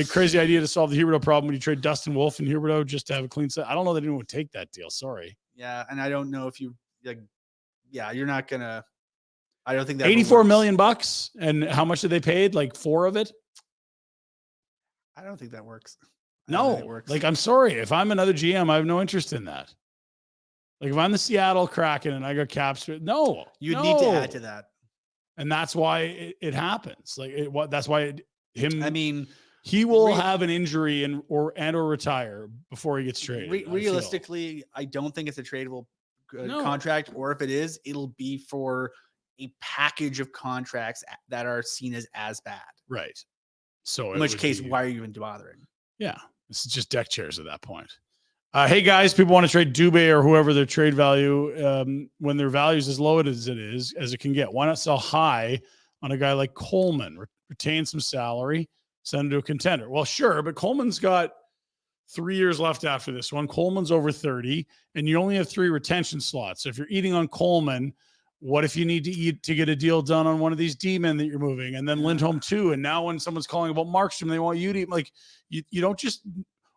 A: Crazy idea to solve the Huberdeau problem when you trade Dustin Wolf and Huberdeau just to have a clean set. I don't know that anyone would take that deal. Sorry.
B: Yeah, and I don't know if you you're not gonna. I don't think that
A: $84 million, and how much did they paid? Like 4 of it.
B: I don't think that works.
A: No, I'm sorry. If I'm another GM, I have no interest in that. Like if I'm the Seattle Kraken and I got caps,
B: you'd need to add to that.
A: And that's why it happens. That's why
B: I mean,
A: he will have an injury or retire before he gets traded.
B: Realistically, I don't think it's a tradable contract, or if it is, it'll be for a package of contracts that are seen as bad.
A: Right. So
B: in which case, why are you even bothering?
A: Yeah, this is just deck chairs at that point. Hey guys, people want to trade Dubé or whoever their trade value when their value is as low as it can get. Why not sell high on a guy like Coleman, retain some salary, send him to a contender? Well, sure, but Coleman's got 3 years left after this one. Coleman's over 30, and you only have 3 retention slots. So if you're eating on Coleman, what if you need to eat to get a deal done on one of these D-men that you're moving, and then Lindholm too? And now when someone's calling about Markstrom, they want you to eat. You don't just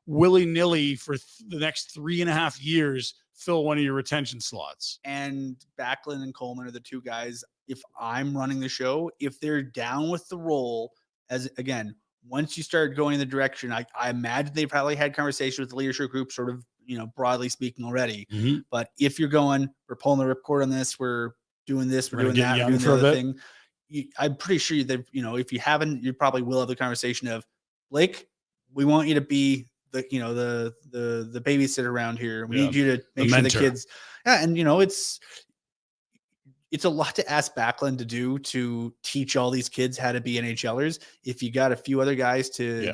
A: willy-nilly for the next 3.5 years fill one of your retention slots.
B: And Backlund and Coleman are the 2 guys, if I'm running the show, if they're down with the role, once you start going in the direction, I imagine they probably had conversations with the leadership group, sort of, broadly speaking already.
A: Mm-hmm.
B: But if you're going, we're pulling the ripcord on this, we're doing this, we're doing that, we're doing the other thing. I'm pretty sure that, if you haven't, you probably will have the conversation of, Blake, we want you to be the babysitter around here. We need you to make sure the kids. Yeah. And it's a lot to ask Backlund to do, to teach all these kids how to be NHLers. If you got a few other guys to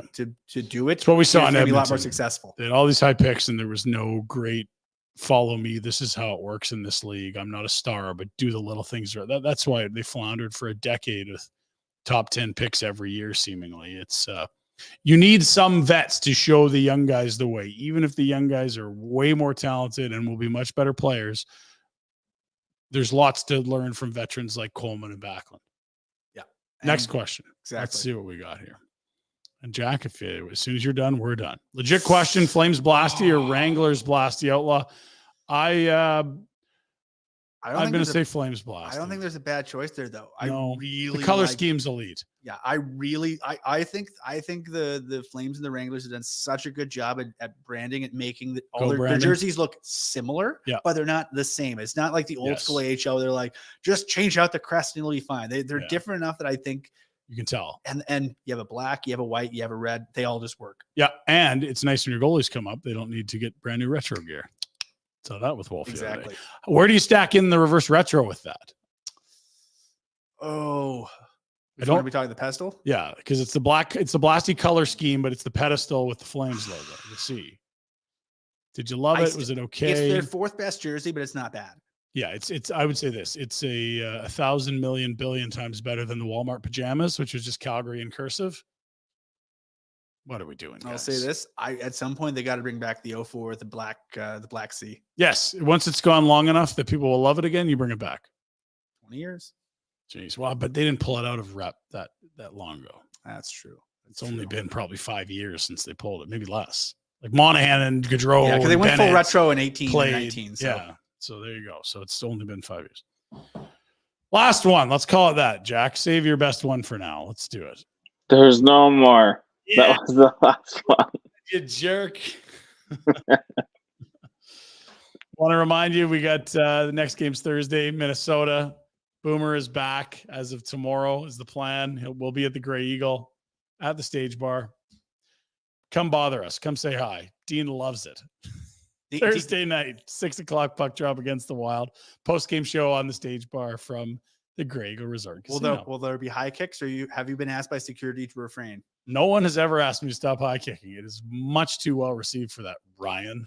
B: do it,
A: it's what we saw in Edmonton.
B: Be a lot more successful.
A: They had all these high picks, and there was no great follow me. This is how it works in this league. I'm not a star, but do the little things. That's why they floundered for a decade with top 10 picks every year. Seemingly, it's you need some vets to show the young guys the way, even if the young guys are way more talented and will be much better players. There's lots to learn from veterans like Coleman and Backlund.
B: Yeah.
A: Next question.
B: Exactly.
A: Let's see what we got here. And Jack, as soon as you're done, we're done. Legit question: Flames Blasty or Wranglers Blasty Outlaw? I'm going to say Flames Blasty.
B: I don't think there's a bad choice there, though.
A: No,
B: I really
A: the color scheme's elite.
B: Yeah, I think the Flames and the Wranglers have done such a good job at branding and making all their jerseys look similar, but they're not the same. It's not like the old school AHL. They're like, just change out the crest and it'll be fine. They're different enough that I think
A: you can tell.
B: And you have a black, you have a white, you have a red. They all just work.
A: Yeah, and it's nice when your goalies come up. They don't need to get brand new retro gear. So that with Wolf.
B: Exactly.
A: Where do you stack in the reverse retro with that?
B: Oh, I don't. Are we talking the pedestal?
A: Yeah, because it's the black. It's the Blasty color scheme, but it's the pedestal with the Flames logo. You see. Did you love it? Was it okay?
B: It's their fourth best jersey, but it's not bad.
A: Yeah, it's. I would say this. It's a 1,000 million billion times better than the Walmart pajamas, which was just Calgary in cursive. What are we doing, guys?
B: I'll say this. At some point they got to bring back the 04, the Black Sea.
A: Yes. Once it's gone long enough that people will love it again, you bring it back.
B: 20 years.
A: Jeez. Well, but they didn't pull it out of rep that long ago.
B: That's true.
A: It's only been probably 5 years since they pulled it, maybe less. Like Monahan and Gaudreau.
B: Yeah, because they went full retro in 18 and 19. So.
A: Yeah. So there you go. So it's only been 5 years. Last one. Let's call it that, Jack. Save your best one for now. Let's do it.
F: There's no more. Yeah. That was the last one.
A: You jerk. Want to remind you, we got the next game's Thursday, Minnesota. Boomer is back as of tomorrow is the plan. We'll be at the Grey Eagle at the Stage Bar. Come bother us. Come say hi. Dean loves it. Thursday night, 6 o'clock puck drop against the Wild. Post-game show on the Stage Bar from the Grey Eagle Resort Casino.
B: Will there be high kicks, or have you been asked by security to refrain?
A: No one has ever asked me to stop high kicking. It is much too well received for that, Ryan.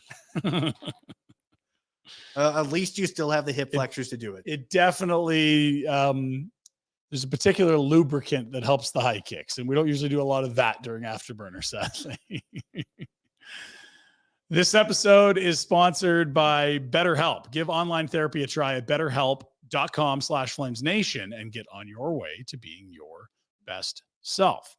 B: At least you still have the hip flexors to do it.
A: It definitely, there's a particular lubricant that helps the high kicks, and we don't usually do a lot of that during Afterburner, sadly. This episode is sponsored by BetterHelp. Give online therapy a try at BetterHelp.com/FlamesNation and get on your way to being your best self.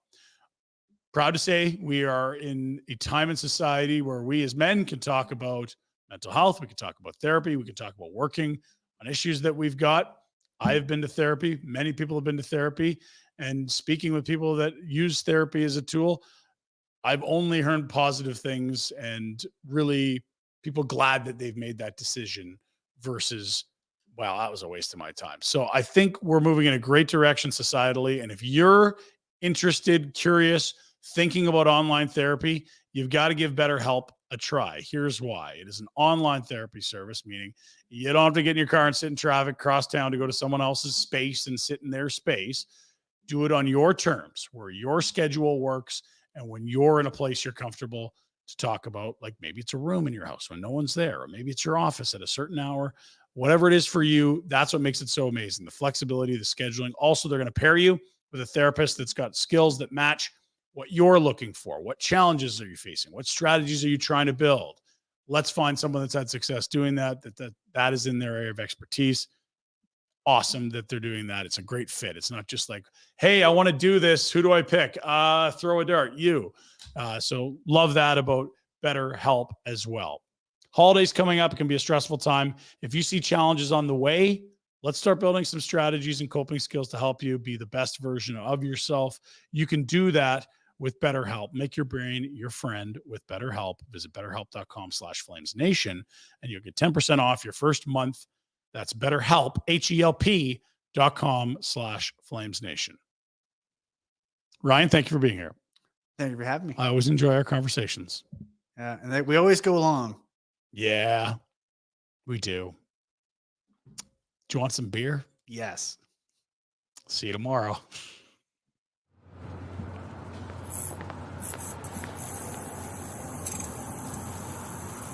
A: Proud to say we are in a time in society where we as men can talk about mental health. We can talk about therapy. We can talk about working on issues that we've got. I have been to therapy. Many people have been to therapy. And speaking with people that use therapy as a tool, I've only heard positive things and really people glad that they've made that decision versus, wow, that was a waste of my time. So I think we're moving in a great direction societally. And if you're interested, curious, thinking about online therapy, you've got to give BetterHelp a try. Here's why. It is an online therapy service, meaning you don't have to get in your car and sit in traffic cross town to go to someone else's space and sit in their space. Do it on your terms, where your schedule works and when you're in a place you're comfortable to talk about, like maybe it's a room in your house when no one's there, or maybe it's your office at a certain hour, whatever it is for you. That's what makes it so amazing. The flexibility, the scheduling. Also, they're going to pair you with a therapist that's got skills that match what you're looking for. What challenges are you facing? What strategies are you trying to build? Let's find someone that's had success doing that is in their area of expertise. Awesome that they're doing that. It's a great fit. It's not just like, hey, I want to do this. Who do I pick? Throw a dart. You. So love that about BetterHelp as well. Holidays coming up. It can be a stressful time. If you see challenges on the way, let's start building some strategies and coping skills to help you be the best version of yourself. You can do that with BetterHelp. Make your brain your friend with BetterHelp. Visit BetterHelp.com/FlamesNation and you'll get 10% off your first month. That's BetterHelp, HELP.com/FlamesNation. Ryan, thank you for being here.
B: Thank you for having me.
A: I always enjoy our conversations.
B: Yeah, and we always go long.
A: Yeah, we do. Do you want some beer?
B: Yes.
A: See you tomorrow.